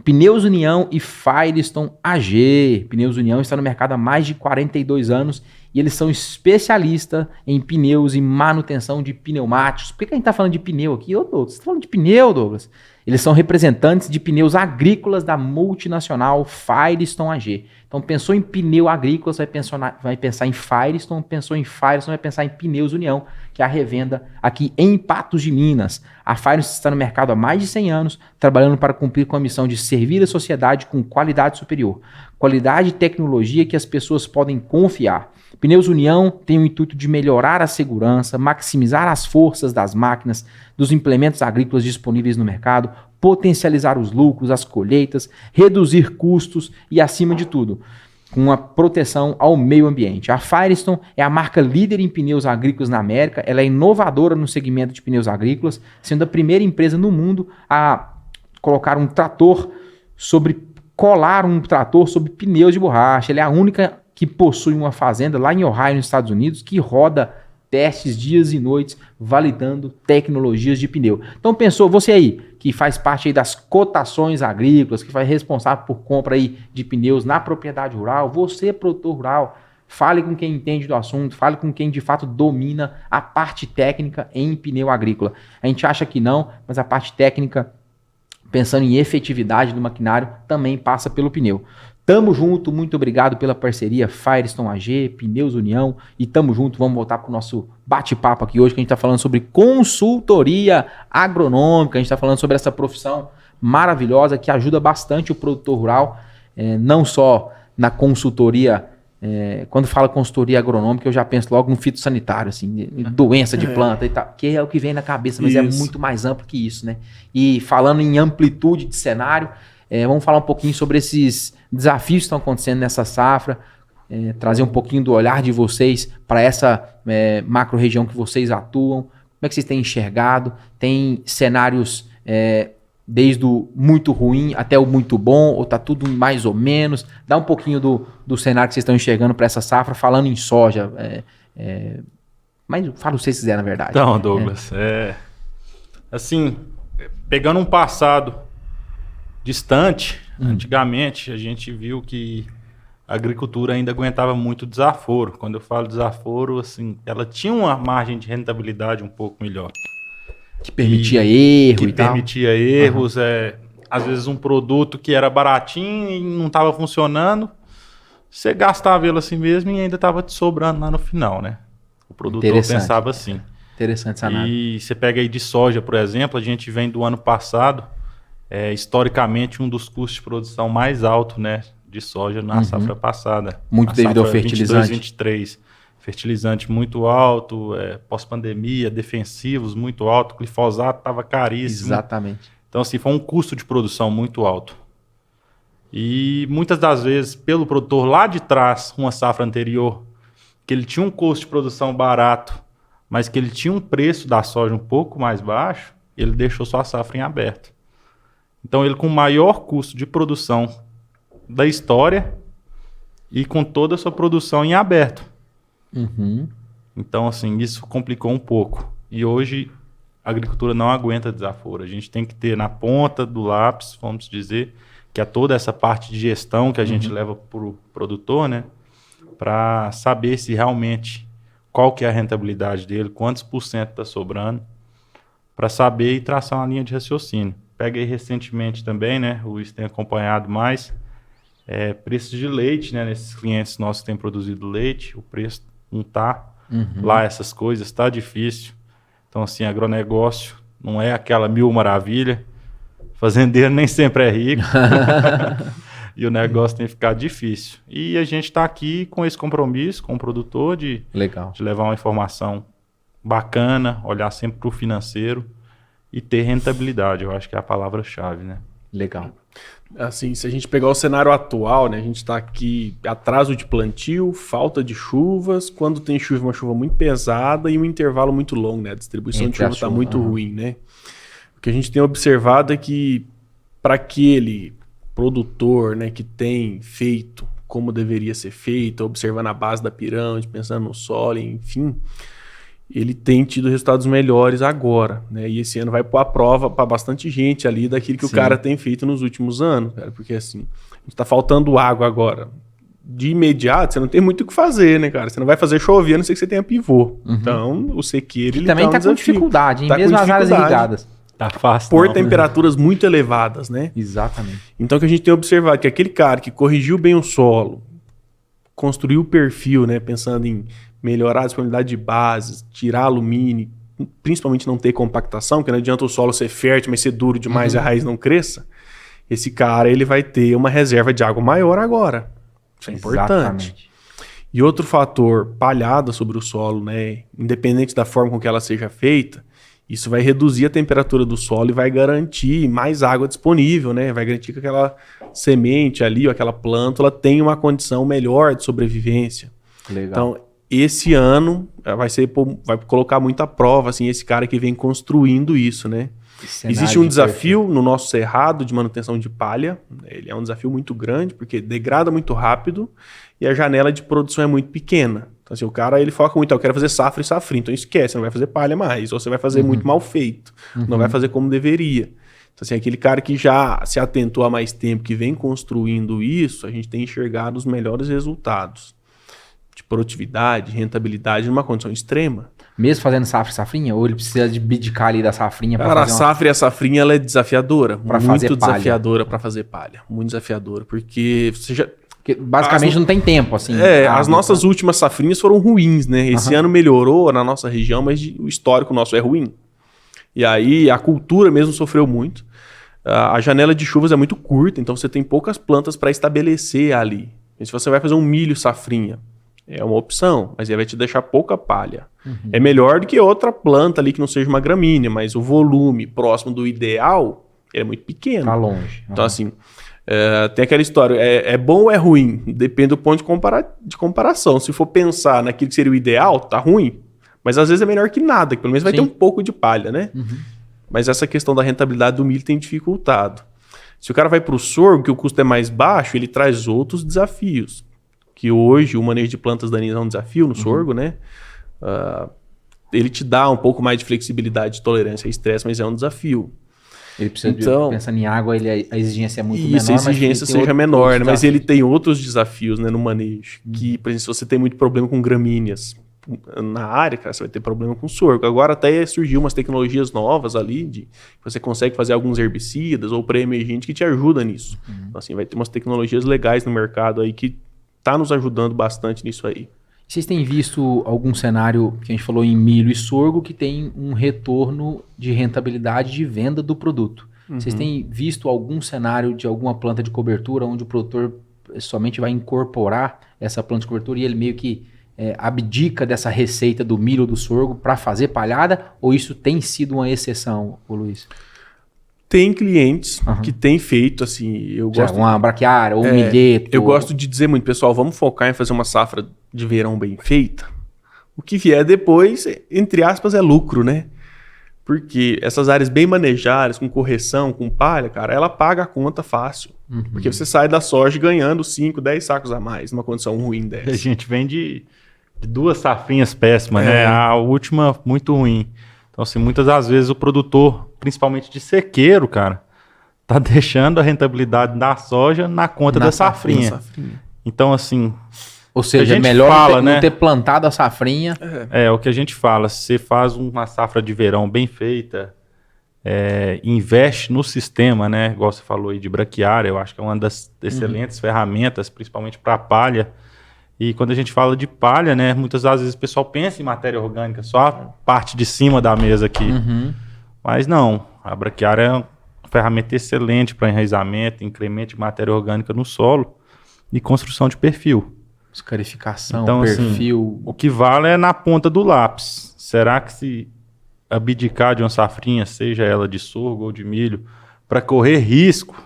Pneus União e Firestone AG. Pneus União está no mercado há mais de 42 anos e eles são especialistas em pneus e manutenção de pneumáticos. Por que a gente está falando de pneu aqui? Ô, Douglas, você está falando de pneu, Douglas? Eles são representantes de pneus agrícolas da multinacional Firestone AG. Então, pensou em pneu agrícola, você vai pensar em Firestone. Pensou em Firestone, vai pensar em Pneus União, que é a revenda aqui em Patos de Minas. A Firestone está no mercado há mais de 100 anos, trabalhando para cumprir com a missão de servir a sociedade com qualidade superior. Qualidade e tecnologia que as pessoas podem confiar. Pneus União tem o intuito de melhorar a segurança, maximizar as forças das máquinas, dos implementos agrícolas disponíveis no mercado, potencializar os lucros, as colheitas, reduzir custos e, acima de tudo, com uma proteção ao meio ambiente. A Firestone é a marca líder em pneus agrícolas na América, ela é inovadora no segmento de pneus agrícolas, sendo a primeira empresa no mundo a colar um trator sobre pneus de borracha. Ela é a única que possui uma fazenda lá em Ohio, nos Estados Unidos, que roda testes dias e noites, validando tecnologias de pneu. Então pensou, você aí, que faz parte aí das cotações agrícolas, que vai responsável por compra aí de pneus na propriedade rural, você, produtor rural, fale com quem entende do assunto, fale com quem de fato domina a parte técnica em pneu agrícola. A gente acha que não, mas a parte técnica, pensando em efetividade do maquinário, também passa pelo pneu. Tamo junto, muito obrigado pela parceria Firestone AG, Pneus União, e tamo junto, vamos voltar para o nosso bate-papo aqui hoje, que a gente está falando sobre consultoria agronômica, a gente está falando sobre essa profissão maravilhosa que ajuda bastante o produtor rural, não só na consultoria, quando fala consultoria agronômica eu já penso logo no fitossanitário, assim, doença de planta e tal, que é o que vem na cabeça, mas é muito mais amplo que isso, né? E falando em amplitude de cenário, vamos falar um pouquinho sobre esses desafios que estão acontecendo nessa safra, trazer um pouquinho do olhar de vocês para essa macro-região que vocês atuam. Como é que vocês têm enxergado? Tem cenários desde o muito ruim até o muito bom, ou está tudo mais ou menos? Dá um pouquinho do cenário que vocês estão enxergando para essa safra, falando em soja. Mas fala o que vocês quiserem, na verdade. Então, Douglas, assim, pegando um passado distante, antigamente a gente viu que a agricultura ainda aguentava muito desaforo. Quando eu falo desaforo, assim, ela tinha uma margem de rentabilidade um pouco melhor. Que permitia erro que e tal. permitia erros, às vezes um produto que era baratinho e não estava funcionando, você gastava ele assim mesmo e ainda estava te sobrando lá no final, né? O produtor pensava assim. Interessante essa análise. E você pega aí de soja, por exemplo, a gente vem do ano passado, historicamente um dos custos de produção mais alto, né, de soja na safra passada. Muito devido ao fertilizante. 23. Fertilizante muito alto, pós-pandemia, defensivos muito alto, glifosato estava caríssimo. Exatamente. Então, assim, foi um custo de produção muito alto. E muitas das vezes, pelo produtor lá de trás, uma safra anterior, que ele tinha um custo de produção barato, mas que ele tinha um preço da soja um pouco mais baixo, ele deixou sua safra em aberto. Então, ele com o maior custo de produção da história e com toda a sua produção em aberto. Então, assim, isso complicou um pouco. E hoje, a agricultura não aguenta desaforo. A gente tem que ter na ponta do lápis, vamos dizer, que é toda essa parte de gestão que a gente leva para o produtor, né? Para saber se realmente qual que é a rentabilidade dele, quantos % está sobrando, para saber e traçar uma linha de raciocínio. Peguei recentemente também, né? O Luiz tem acompanhado mais preços de leite, né? Nesses clientes nossos que têm produzido leite, o preço não está lá, essas coisas, está difícil. Então, assim, agronegócio não é aquela mil maravilha. Fazendeiro nem sempre é rico. e o negócio tem ficado difícil. E a gente está aqui com esse compromisso com o produtor de levar uma informação bacana, olhar sempre para o financeiro e ter rentabilidade. Eu acho que é a palavra-chave, né? Legal. Assim, se a gente pegar o cenário atual, né, a gente está aqui atraso de plantio, falta de chuvas, quando tem chuva, uma chuva muito pesada e um intervalo muito longo, né? A distribuição de chuva está muito ruim, né? O que a gente tem observado é que para aquele produtor, né, que tem feito como deveria ser feito, observando a base da pirâmide, pensando no solo, enfim, ele tem tido resultados melhores agora, né? E esse ano vai pôr a prova para bastante gente ali daquilo que o cara tem feito nos últimos anos, cara, porque assim, está faltando água agora. De imediato, você não tem muito o que fazer, né, cara? Você não vai fazer chover, a não ser que você tenha pivô. Então, o sequeiro, ele também tá com dificuldade, hein? Tá Mesmo as áreas irrigadas. Tá fácil. Por temperaturas muito elevadas, né? Exatamente. Então, o que a gente tem observado é que aquele cara que corrigiu bem o solo, construiu o perfil, né, pensando em melhorar a disponibilidade de bases, tirar alumínio, principalmente não ter compactação, porque não adianta o solo ser fértil, mas ser duro demais e a raiz não cresça. Esse cara, ele vai ter uma reserva de água maior agora. Isso é importante. E outro fator, palhada sobre o solo, né, independente da forma com que ela seja feita, isso vai reduzir a temperatura do solo e vai garantir mais água disponível, né? Vai garantir que aquela semente ali, ou aquela plântula, tenha uma condição melhor de sobrevivência. Legal. Então, esse ano vai colocar muita prova, assim, esse cara que vem construindo isso, né? Existe um desafio no nosso cerrado de manutenção de palha. Ele é um desafio muito grande, porque degrada muito rápido e a janela de produção é muito pequena. Então, assim, o cara, ele foca muito, eu quero fazer safra e safrinha, então esquece, não vai fazer palha mais, ou você vai fazer muito mal feito, não vai fazer como deveria. Então, assim, aquele cara que já se atentou há mais tempo, que vem construindo isso, a gente tem enxergado os melhores resultados de produtividade, rentabilidade numa condição extrema. Mesmo fazendo safra e safrinha? Ou ele precisa de bidicar ali da safrinha? Cara, a safra e a safrinha, ela é desafiadora, muito desafiadora para fazer palha, muito desafiadora, porque você já... Porque basicamente não tem tempo, assim. As nossas últimas safrinhas foram ruins, né? Esse ano melhorou na nossa região, mas o histórico nosso é ruim. E aí a cultura mesmo sofreu muito. A janela de chuvas é muito curta, então você tem poucas plantas para estabelecer ali. E se você vai fazer um milho safrinha, é uma opção, mas ele vai te deixar pouca palha. É melhor do que outra planta ali que não seja uma gramínea, mas o volume próximo do ideal é muito pequeno. Tá longe. Então, assim... tem aquela história, é bom ou é ruim? Depende do ponto de comparação. Se for pensar naquilo que seria o ideal, tá ruim. Mas às vezes é melhor que nada, que pelo menos vai ter um pouco de palha, né? Mas essa questão da rentabilidade do milho tem dificultado. Se o cara vai para o sorgo, que o custo é mais baixo, ele traz outros desafios. Que hoje o manejo de plantas daninhas é um desafio no sorgo, né? Ele te dá um pouco mais de flexibilidade, de tolerância a estresse, mas é um desafio. Ele precisa pensando em água, a exigência é muito menor. Isso, a exigência seja menor, né? Mas ele tem outros desafios, né, no manejo. Que, por exemplo, se você tem muito problema com gramíneas na área, cara, você vai ter problema com sorgo. Agora até surgiu umas tecnologias novas ali, que você consegue fazer alguns herbicidas ou pré-emergente que te ajuda nisso. Então, assim, vai ter umas tecnologias legais no mercado aí que tá nos ajudando bastante nisso aí. Vocês têm visto algum cenário, que a gente falou em milho e sorgo, que tem um retorno de rentabilidade de venda do produto? Vocês têm visto algum cenário de alguma planta de cobertura onde o produtor somente vai incorporar essa planta de cobertura e ele meio que abdica dessa receita do milho ou do sorgo para fazer palhada? Ou isso tem sido uma exceção, ô Luiz? Tem clientes que têm feito, assim, eu gosto... Uma braquiária ou um milheto. Eu gosto de dizer muito, pessoal, vamos focar em fazer uma safra de verão bem feita. O que vier depois, entre aspas, é lucro, né? Porque essas áreas bem manejadas, com correção, com palha, cara, ela paga a conta fácil. Porque você sai da soja ganhando 5, 10 sacos a mais, numa condição ruim dessa. A gente vem de 2 safrinhas péssimas, né? A última muito ruim. Então, assim, muitas das vezes o produtor, principalmente de sequeiro, cara, tá deixando a rentabilidade da soja na conta da safrinha. Então, assim... Ou seja, é melhor não ter plantado a safrinha. É o que a gente fala. Se você faz uma safra de verão bem feita, investe no sistema, né? Igual você falou aí de braquiária, eu acho que é uma das excelentes ferramentas, principalmente para palha. E quando a gente fala de palha, né, muitas das vezes o pessoal pensa em matéria orgânica, só a parte de cima da mesa aqui. Mas não, a braquiária ferramenta excelente para enraizamento, incremento de matéria orgânica no solo e construção de perfil. Escarificação, Então, perfil. assim, o que vale é na ponta do lápis. Será que se abdicar de uma safrinha, seja ela de sorgo ou de milho, para correr risco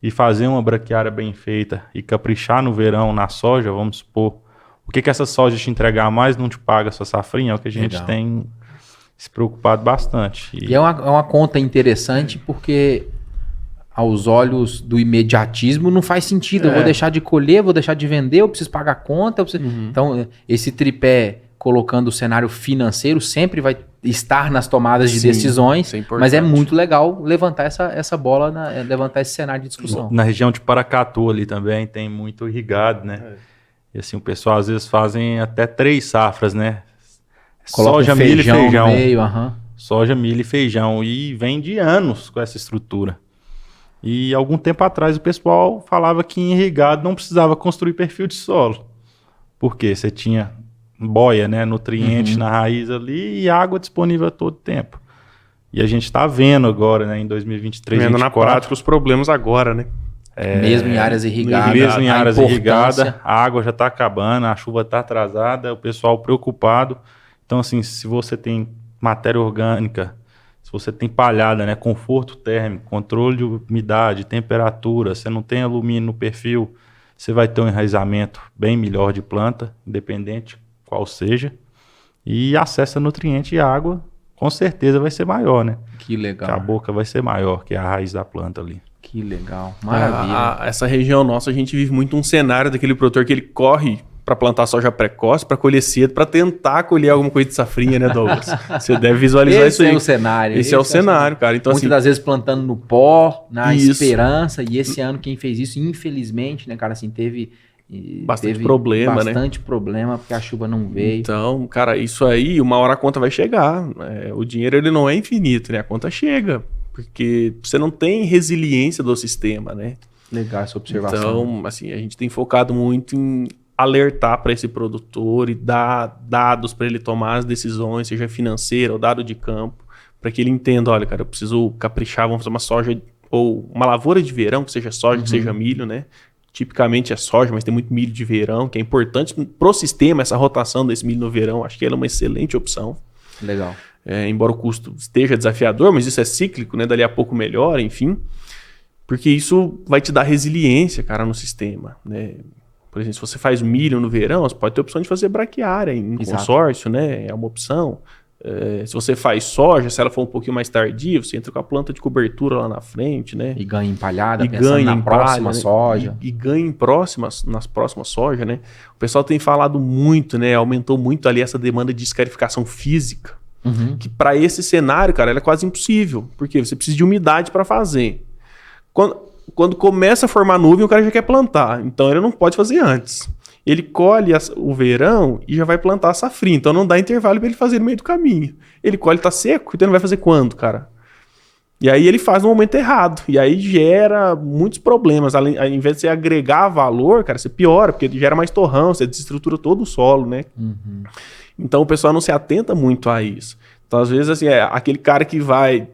e fazer uma braquiária bem feita e caprichar no verão na soja, vamos supor, o que essa soja te entregar mais não te paga a sua safrinha? É o que a gente tem se preocupado bastante. E é uma conta interessante porque aos olhos do imediatismo não faz sentido. Eu vou deixar de colher, vou deixar de vender, eu preciso pagar a conta. Então, esse tripé colocando o cenário financeiro sempre vai estar nas tomadas de decisões, mas é muito legal levantar essa bola, levantar esse cenário de discussão. Na região de Paracatu ali também tem muito irrigado, né? E assim, o pessoal às vezes fazem até 3 safras, né? Soja, milho e feijão. No meio, Soja, milho e feijão. E vem de anos com essa estrutura. E algum tempo atrás o pessoal falava que em irrigado não precisava construir perfil de solo. Por quê? Você tinha boia, né? Nutriente na raiz ali e água disponível a todo tempo. E a gente está vendo agora, né? Em 2023, vendo 2024, na prática os problemas agora, né? Mesmo em áreas irrigadas. Mesmo em áreas irrigadas, a água já está acabando, a chuva está atrasada, o pessoal preocupado. Então, assim, se você tem matéria orgânica, se você tem palhada, né, conforto térmico, controle de umidade, temperatura, você não tem alumínio no perfil, você vai ter um enraizamento bem melhor de planta, independente qual seja, e acesso a nutriente e água, com certeza vai ser maior, né? Que legal. Que a boca vai ser maior que a raiz da planta ali. Que legal, maravilha. Essa região nossa, a gente vive muito um cenário daquele produtor que ele corre para plantar soja precoce, para colher cedo, para tentar colher alguma coisa de safrinha, né, Douglas? Você deve visualizar isso aí. Esse é o cenário. Esse é o cenário, cara. Então, muitas das vezes plantando no pó, na esperança, e esse ano quem fez isso, infelizmente, né, cara, assim, teve bastante problema, bastante problema, porque a chuva não veio. Então, cara, isso aí, uma hora a conta vai chegar. O dinheiro, ele não é infinito, né? A conta chega, porque você não tem resiliência do sistema, né? Legal essa observação. Então, assim, a gente tem focado muito em alertar para esse produtor e dar dados para ele tomar as decisões, seja financeira ou dado de campo, para que ele entenda, olha, cara, eu preciso caprichar, vamos fazer uma soja ou uma lavoura de verão, que seja soja, que seja milho, né? Tipicamente é soja, mas tem muito milho de verão, que é importante pro sistema, essa rotação desse milho no verão, acho que ela é uma excelente opção. Legal. Embora o custo esteja desafiador, mas isso é cíclico, né? Dali a pouco melhora, enfim. Porque isso vai te dar resiliência, cara, no sistema, né? Por exemplo, se você faz milho no verão, você pode ter a opção de fazer braquiária em consórcio, né? É uma opção. Se você faz soja, se ela for um pouquinho mais tardia, você entra com a planta de cobertura lá na frente, né? E ganha empalhada, e ganha na próxima soja. E ganha nas próximas soja, né? O pessoal tem falado muito, né? Aumentou muito ali essa demanda de escarificação física. Que para esse cenário, cara, ela é quase impossível. Porque você precisa de umidade para fazer. Quando começa a formar nuvem, o cara já quer plantar. Então ele não pode fazer antes. Ele colhe o verão e já vai plantar a safrinha. Então não dá intervalo para ele fazer no meio do caminho. Ele colhe, tá seco, então ele vai fazer quando, cara? E aí ele faz no momento errado. E aí gera muitos problemas. Ao invés de você agregar valor, cara, você piora, porque gera mais torrão, você desestrutura todo o solo, né? Então o pessoal não se atenta muito a isso. Então às vezes assim, aquele cara que vai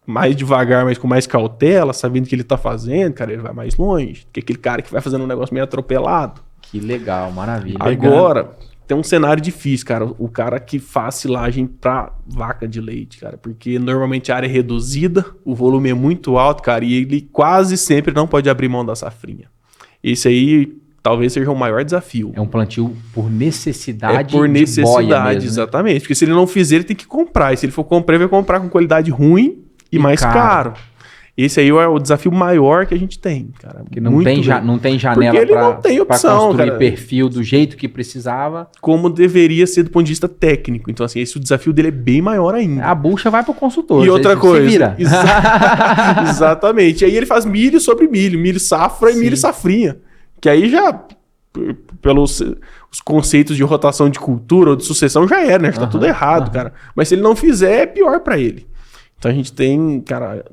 mais devagar, mas com mais cautela, sabendo o que ele tá fazendo, cara, ele vai mais longe. Que aquele cara que vai fazendo um negócio meio atropelado. Que legal, maravilha. Agora, tem um cenário difícil, cara. O cara que faz silagem pra vaca de leite, cara. Porque normalmente a área é reduzida, o volume é muito alto, cara, e ele quase sempre não pode abrir mão da safrinha. Esse aí talvez seja o maior desafio. É um plantio por necessidade por necessidade, de boia mesmo, exatamente. Né? Porque se ele não fizer, ele tem que comprar. E se ele for comprar, ele vai comprar com qualidade ruim e mais caro. Esse aí é o desafio maior que a gente tem, cara. Porque não tem janela para construir cara, perfil do jeito que precisava. Como deveria ser do ponto de vista técnico. Então, assim, o desafio dele é bem maior ainda. A bucha vai para o consultor. E outra coisa. Se vira. Exatamente. E aí ele faz milho sobre milho. Milho safra e milho safrinha. Que aí já, pelos os conceitos de rotação de cultura ou de sucessão, já era, né? Já tá tudo errado, cara. Mas se ele não fizer, é pior para ele. Então a gente tem, cara...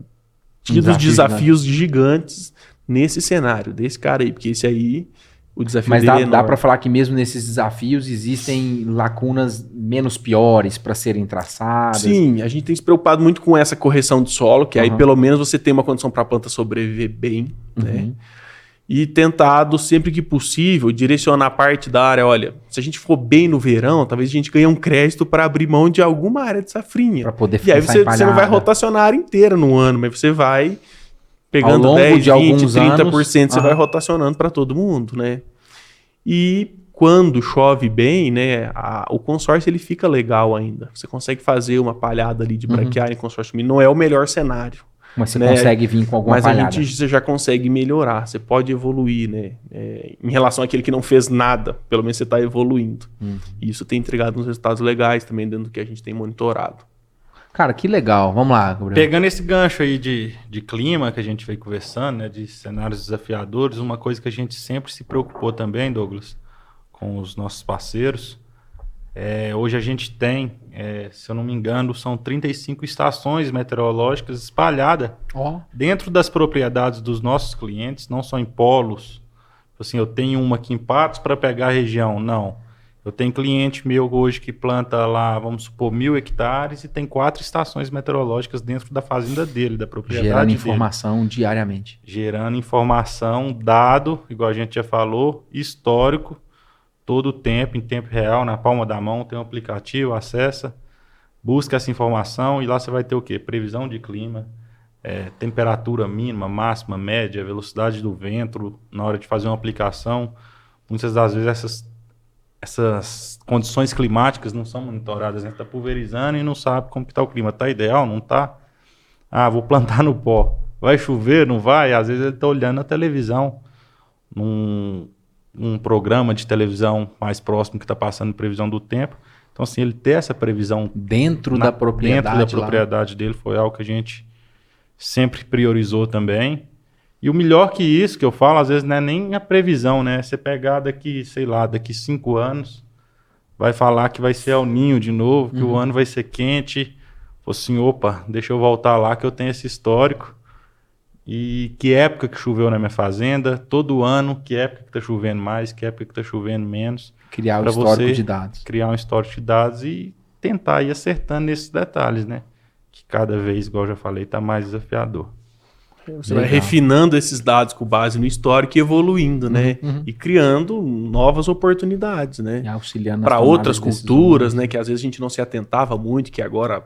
tido desafios gigantes nesse cenário, desse cara aí, porque esse aí O desafio Mas dele é dá enorme. para falar que mesmo nesses desafios existem lacunas menos piores para serem traçadas. Sim, a gente tem se preocupado muito com essa correção de solo, que aí Uhum. pelo menos você tem uma condição para a planta sobreviver bem, né? Uhum. E tentado, sempre que possível, direcionar parte da área. Olha, se a gente for bem no verão, talvez a gente ganhe um crédito para abrir mão de alguma área de safrinha. Para poder E aí ficar você não vai empalhada. rotacionar a área inteira no ano, mas você vai Ao pegando longo 10, de 20, alguns 30%, anos, você vai rotacionando para todo mundo, né? E quando chove bem, né, o consórcio ele fica legal ainda. Você consegue fazer uma palhada ali de braquiária em consórcio mínimo. Não é o melhor cenário. Mas você né? consegue vir com alguma Mas palhada. você já consegue melhorar, você pode evoluir, né? Em relação àquele que não fez nada, pelo menos você está evoluindo. E isso tem entregado uns resultados legais também dentro do que a gente tem monitorado. Cara, que legal. Vamos lá, Gabriel. Pegando esse gancho aí de clima que a gente veio conversando, né, de cenários desafiadores, uma coisa que a gente sempre se preocupou também, Douglas, com os nossos parceiros, hoje a gente tem, se eu não me engano, são 35 estações meteorológicas espalhadas dentro das propriedades dos nossos clientes, não só em polos. Assim, eu tenho uma aqui em Patos para pegar a região, não. Eu tenho cliente meu hoje que planta lá, vamos supor, 1.000 hectares e tem 4 estações meteorológicas dentro da fazenda dele, da propriedade Gerando dele. informação diariamente. Gerando informação, dado, igual a gente já falou, histórico, todo o tempo, em tempo real, na palma da mão, tem um aplicativo, acessa, busca essa informação e lá você vai ter o quê? Previsão de clima, temperatura mínima, máxima, média, velocidade do vento, na hora de fazer uma aplicação. Muitas das vezes essas condições climáticas não são monitoradas, né? Está pulverizando e não sabe como que está o clima. Está ideal? Não está? Ah, vou plantar no pó. Vai chover? Não vai? Às vezes ele está olhando na televisão, num programa de televisão mais próximo que está passando previsão do tempo. Então, assim, ele ter essa previsão Dentro da propriedade dele foi algo que a gente sempre priorizou também. E o melhor que isso, que eu falo, às vezes não é nem a previsão, né? Você pegar daqui, sei lá, daqui 5 anos, vai falar que vai ser El Ninho de novo, que o ano vai ser quente. Falei assim, opa, deixa eu voltar lá que eu tenho esse histórico. E que época que choveu na minha fazenda, todo ano, que época que está chovendo mais, que época que está chovendo menos. Criar o pra histórico você de dados. Criar um histórico de dados e tentar ir acertando nesses detalhes, né? Que cada vez, igual eu já falei, está mais desafiador. Você vai refinando esses dados com base no histórico e evoluindo, né? E criando novas oportunidades, né? E auxiliando para nas outras tomadas de culturas, decisões. né? Que às vezes a gente não se atentava muito, que agora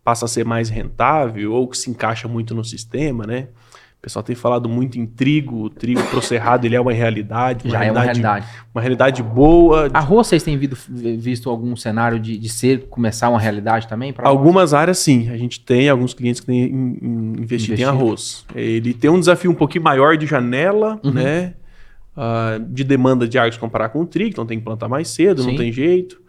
passa a ser mais rentável ou que se encaixa muito no sistema, né? O pessoal tem falado muito em trigo, o trigo pro cerrado ele é uma realidade. Já é uma realidade. Uma realidade boa. Arroz, vocês têm visto algum cenário de começar uma realidade também? Pra Algumas áreas, sim. A gente tem alguns clientes que têm investido em arroz. Ele tem um desafio um pouquinho maior de janela, né? De demanda de água se comparar com o trigo, então tem que plantar mais cedo, não tem jeito.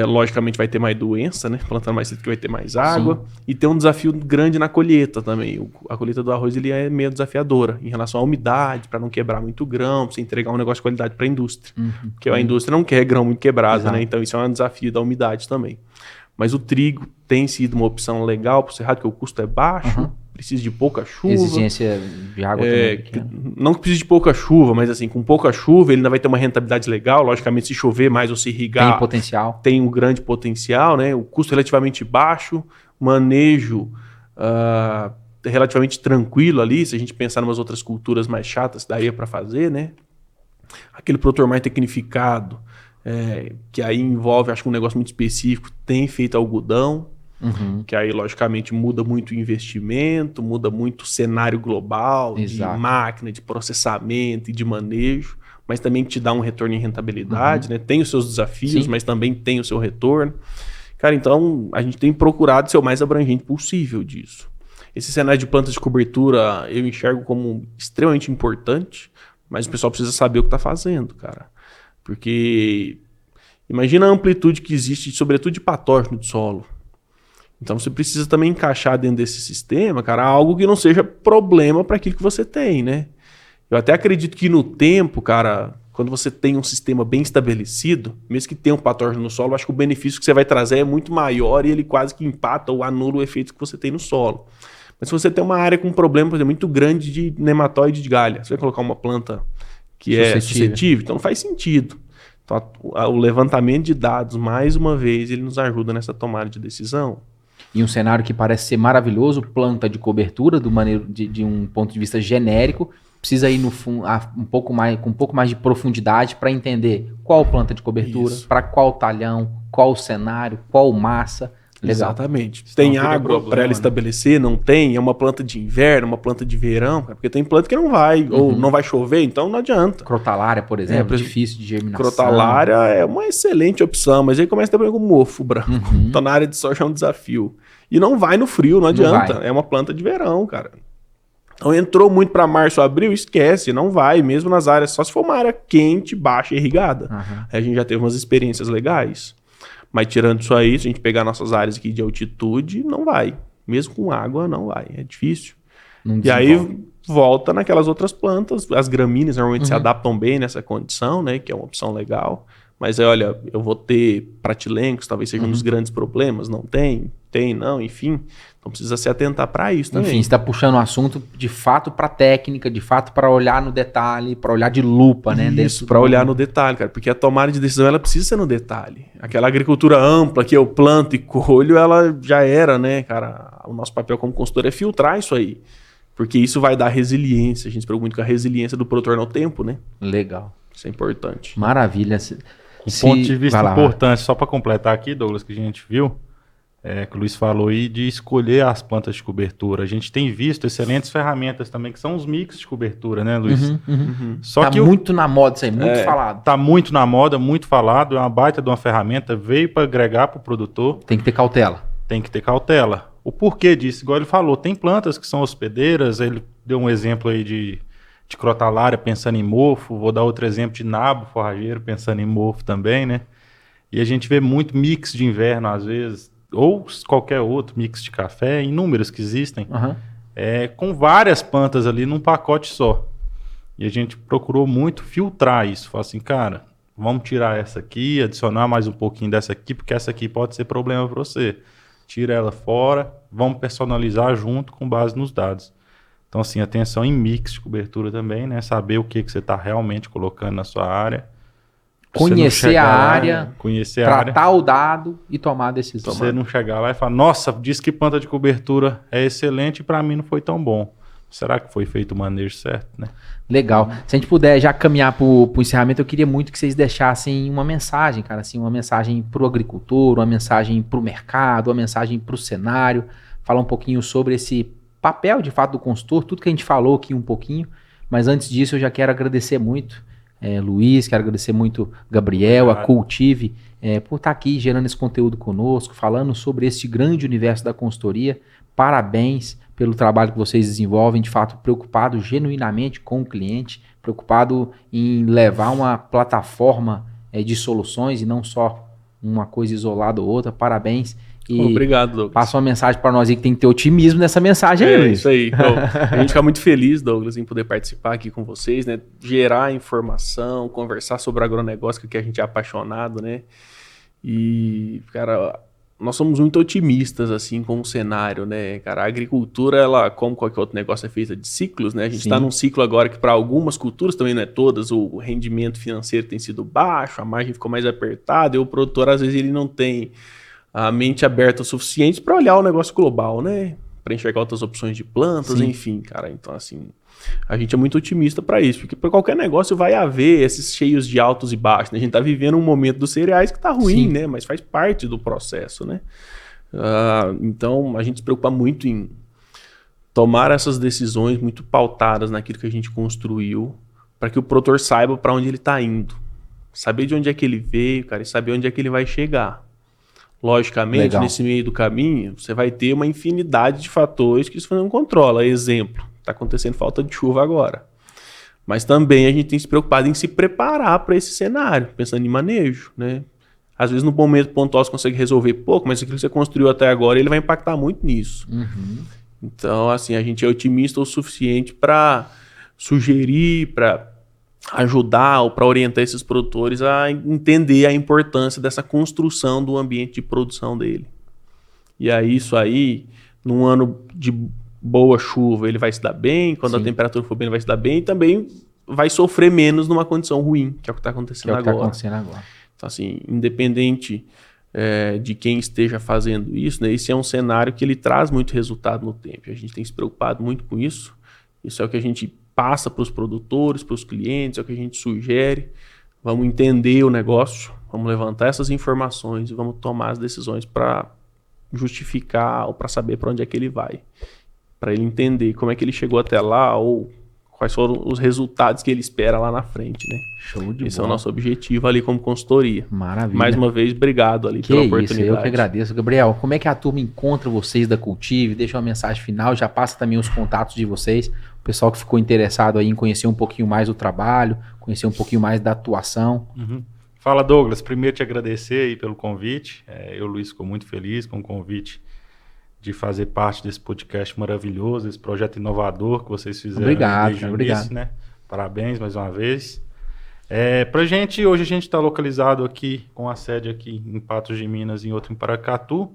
Logicamente vai ter mais doença, né? Plantando mais cedo que vai ter mais água. E tem um desafio grande na colheita também. A colheita do arroz ele é meio desafiadora em relação à umidade, para não quebrar muito grão, para você entregar um negócio de qualidade para a indústria. Porque a indústria não quer grão muito quebrado, né? Então isso é um desafio da umidade também. Mas o trigo tem sido uma opção legal para o cerrado, porque o custo é baixo, precisa de pouca chuva. Exigência de água também. Não que precise de pouca chuva, mas assim, com pouca chuva ele ainda vai ter uma rentabilidade legal. Logicamente, se chover mais ou se irrigar... Tem potencial. Tem um grande potencial, né? O custo relativamente baixo, manejo relativamente tranquilo ali. Se a gente pensar em umas outras culturas mais chatas, daria para fazer, né? Aquele produtor mais tecnificado, que aí envolve, acho que um negócio muito específico, tem feito algodão, que aí, logicamente, muda muito o investimento, muda muito o cenário global, de máquina, de processamento e de manejo, mas também te dá um retorno em rentabilidade, né? Tem os seus desafios, mas também tem o seu retorno. Cara, então, a gente tem procurado ser o mais abrangente possível disso. Esse cenário de plantas de cobertura eu enxergo como extremamente importante, mas o pessoal precisa saber o que está fazendo, cara. Porque imagina a amplitude que existe, sobretudo de patógeno de solo. Então você precisa também encaixar dentro desse sistema, cara, algo que não seja problema para aquilo que você tem, né? Eu até acredito que no tempo, cara, quando você tem um sistema bem estabelecido, mesmo que tenha um patógeno no solo, acho que o benefício que você vai trazer é muito maior e ele quase que empata ou anula o efeito que você tem no solo. Mas se você tem uma área com um problema, por exemplo, muito grande de nematóide de galha, você vai colocar uma planta que é suscetível, então não faz sentido. Então, o levantamento de dados, mais uma vez, ele nos ajuda nessa tomada de decisão. E um cenário que parece ser maravilhoso, planta de cobertura, de um ponto de vista genérico, precisa ir com um pouco mais de profundidade para entender qual planta de cobertura, para qual talhão, qual cenário, qual massa. Legal. Exatamente. Tem água para ela estabelecer? Não tem? É uma planta de inverno, uma planta de verão? Porque tem planta que não vai, ou não vai chover, então não adianta. Crotalária, por exemplo, difícil de germinação. Crotalária é uma excelente opção, mas aí começa a ter problema com mofo branco. Então na área de soja é um desafio. E não vai no frio, não adianta. É uma planta de verão, cara. Então entrou muito para março, abril, esquece, não vai, mesmo nas áreas, só se for uma área quente, baixa e irrigada. Aí a gente já teve umas experiências legais. Mas tirando isso aí, se a gente pegar nossas áreas aqui de altitude, não vai. Mesmo com água, não vai. É difícil. E aí volta naquelas outras plantas. As gramíneas normalmente se adaptam bem nessa condição, né? Que é uma opção legal. Mas aí, olha, eu vou ter pratilencos, talvez seja um dos grandes problemas. Não tem? Tem, não, enfim. Então precisa se atentar para isso também. Enfim, você está puxando o assunto de fato para técnica, de fato para olhar no detalhe, para olhar de lupa, né? Isso, para olhar no detalhe, cara. Porque a tomada de decisão, ela precisa ser no detalhe. Aquela agricultura ampla que eu planto e colho, ela já era, né, cara? O nosso papel como consultor é filtrar isso aí. Porque isso vai dar resiliência. A gente se preocupa muito com a resiliência do produtor no tempo, né? Legal. Isso é importante. Maravilha. Ponto de vista importante, só para completar aqui, Douglas, que a gente viu, que o Luiz falou aí, de escolher as plantas de cobertura. A gente tem visto excelentes ferramentas também, que são os mix de cobertura, né, Luiz? Só tá que muito na moda isso aí, muito falado. Tá muito na moda, muito falado, é uma baita de uma ferramenta, veio para agregar para o produtor. Tem que ter cautela. Tem que ter cautela. O porquê disso, igual ele falou, tem plantas que são hospedeiras, ele deu um exemplo aí de crotalária pensando em mofo, vou dar outro exemplo de nabo forrageiro pensando em mofo também, né? E a gente vê muito mix de inverno às vezes, ou qualquer outro mix de café, inúmeros que existem, com várias plantas ali num pacote só. E a gente procurou muito filtrar isso, falar assim, cara, vamos tirar essa aqui, adicionar mais um pouquinho dessa aqui, porque essa aqui pode ser problema para você. Tira ela fora, vamos personalizar junto com base nos dados. Então, assim, atenção em mix de cobertura também, né? Saber o que você está realmente colocando na sua área. Conhecer a área, tratar o dado e tomar a decisão. Você não chegar lá e falar, nossa, disse que planta de cobertura é excelente e para mim não foi tão bom. Será que foi feito o manejo certo, né? Legal. Se a gente puder já caminhar para o encerramento, eu queria muito que vocês deixassem uma mensagem, cara, assim, uma mensagem para o agricultor, uma mensagem para o mercado, uma mensagem para o cenário, falar um pouquinho sobre esse papel, de fato, do consultor, tudo que a gente falou aqui um pouquinho, mas antes disso eu já quero agradecer muito Luiz, quero agradecer muito Gabriel, a Cultive, por estar aqui gerando esse conteúdo conosco, falando sobre esse grande universo da consultoria. Parabéns pelo trabalho que vocês desenvolvem, de fato preocupado genuinamente com o cliente, preocupado em levar uma plataforma de soluções e não só uma coisa isolada ou outra. Parabéns. E obrigado, Douglas. Passa uma mensagem para nós aí que tem que ter otimismo nessa mensagem aí, Luiz. Isso aí. Então, a gente fica muito feliz, Douglas, em poder participar aqui com vocês, né? Gerar informação, conversar sobre o agronegócio, que a gente é apaixonado, né? E, cara, nós somos muito otimistas, assim, com o cenário, né? Cara, a agricultura, ela, como qualquer outro negócio, é feita de ciclos, né? A gente está num ciclo agora que, para algumas culturas, também não é todas, o rendimento financeiro tem sido baixo, a margem ficou mais apertada, e o produtor, às vezes, ele não tem a mente aberta o suficiente para olhar o negócio global, né? Para enxergar outras opções de plantas, enfim, cara. Então, assim, a gente é muito otimista para isso, porque para qualquer negócio vai haver esses cheios de altos e baixos, né? A gente tá vivendo um momento dos cereais que tá ruim, né? Mas faz parte do processo, né? Então, a gente se preocupa muito em tomar essas decisões muito pautadas naquilo que a gente construiu, para que o produtor saiba para onde ele está indo. Saber de onde é que ele veio, cara, e saber onde é que ele vai chegar. Logicamente, nesse meio do caminho, você vai ter uma infinidade de fatores que isso não controla. Exemplo, está acontecendo falta de chuva agora. Mas também a gente tem se preocupado em se preparar para esse cenário, pensando em manejo, né? Às vezes no momento pontual você consegue resolver pouco, mas aquilo que você construiu até agora, ele vai impactar muito nisso. Então, assim, a gente é otimista o suficiente para sugerir, para ajudar ou para orientar esses produtores a entender a importância dessa construção do ambiente de produção dele. E aí, isso aí, num ano de boa chuva, ele vai se dar bem, quando a temperatura for bem, ele vai se dar bem, e também vai sofrer menos numa condição ruim, que é o que está acontecendo agora. Então, assim, independente de quem esteja fazendo isso, né, esse é um cenário que ele traz muito resultado no tempo. A gente tem se preocupado muito com isso. Isso é o que a gente passa para os produtores, para os clientes, é o que a gente sugere. Vamos entender o negócio, vamos levantar essas informações e vamos tomar as decisões para justificar ou para saber para onde é que ele vai. Para ele entender como é que ele chegou até lá ou quais foram os resultados que ele espera lá na frente, né? Show de bola. Esse é o nosso objetivo ali como consultoria. Maravilha. Mais uma vez, obrigado ali pela oportunidade. Eu que agradeço. Gabriel, como é que a turma encontra vocês da Cultive? Deixa uma mensagem final, já passa também os contatos de vocês. O pessoal que ficou interessado aí em conhecer um pouquinho mais do trabalho, conhecer um pouquinho mais da atuação. Fala, Douglas. Primeiro te agradecer aí pelo convite. Eu, Luiz, fico muito feliz com o convite de fazer parte desse podcast maravilhoso, esse projeto inovador que vocês fizeram. Obrigado, desde o obrigado. início, né? Parabéns mais uma vez. Hoje a gente está localizado aqui, com a sede aqui em Patos de Minas e outra em Paracatu.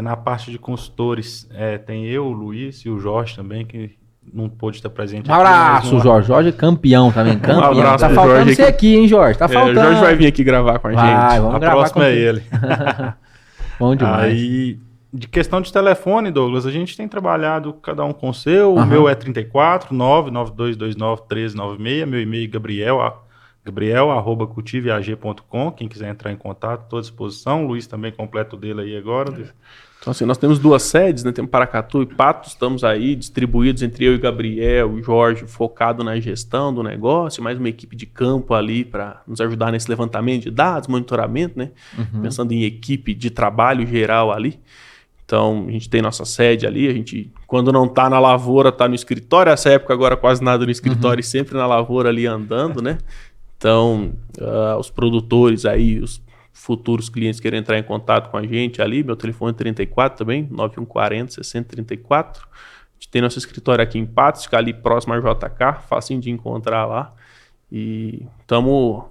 Na parte de consultores, tem eu, o Luiz e o Jorge também, que não pôde estar presente aqui. Um abraço, Jorge. Jorge é campeão também. Campeão. Um abraço, tá faltando Jorge você aqui, hein, Jorge? Tá faltando. O Jorge vai vir aqui gravar com a gente. A próxima é ele. Bom demais. Aí, de questão de telefone, Douglas, a gente tem trabalhado cada um com o seu. O meu é 34 99229 1396. Meu e-mail gabriel@cultiveag.com. Quem quiser entrar em contato, estou à disposição. O Luiz também completa o dele aí agora. Então, assim, nós temos 2 sedes, né? Temos Paracatu e Patos, estamos aí distribuídos entre eu e Gabriel, o Jorge, focado na gestão do negócio, mais uma equipe de campo ali para nos ajudar nesse levantamento de dados, monitoramento, né? Pensando em equipe de trabalho geral ali. Então, a gente tem nossa sede ali, a gente, quando não está na lavoura, está no escritório. Essa época agora quase nada no escritório e sempre na lavoura ali andando, né? Então, os produtores aí, os futuros clientes querem entrar em contato com a gente ali, meu telefone é 34 também, 9140-6034. A gente tem nosso escritório aqui em Patos, fica ali próximo à JK, facinho de encontrar lá. E estamos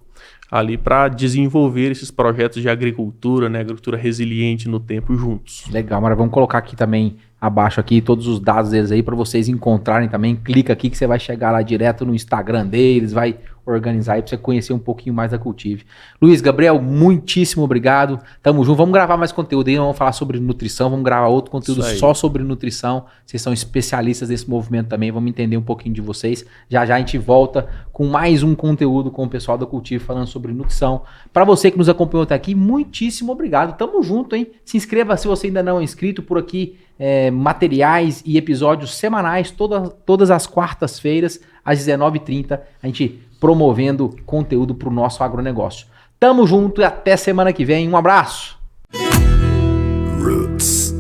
ali para desenvolver esses projetos de agricultura, né? Agricultura resiliente no tempo juntos. Legal, mas vamos colocar aqui também abaixo aqui todos os dados deles aí para vocês encontrarem também. Clica aqui que você vai chegar lá direto no Instagram deles, vai organizar aí para você conhecer um pouquinho mais da Cultive. Luiz, Gabriel, muitíssimo obrigado. Tamo junto. Vamos gravar mais conteúdo aí, vamos falar sobre nutrição, vamos gravar outro conteúdo só sobre nutrição. Vocês são especialistas desse movimento também, vamos entender um pouquinho de vocês. Já já a gente volta com mais um conteúdo com o pessoal da Cultive falando sobre nutrição. Para você que nos acompanhou até aqui, muitíssimo obrigado. Tamo junto, hein? Se inscreva se você ainda não é inscrito por aqui. Materiais e episódios semanais, todas as quartas-feiras, às 19h30, a gente promovendo conteúdo para o nosso agronegócio. Tamo junto e até semana que vem. Um abraço! Roots.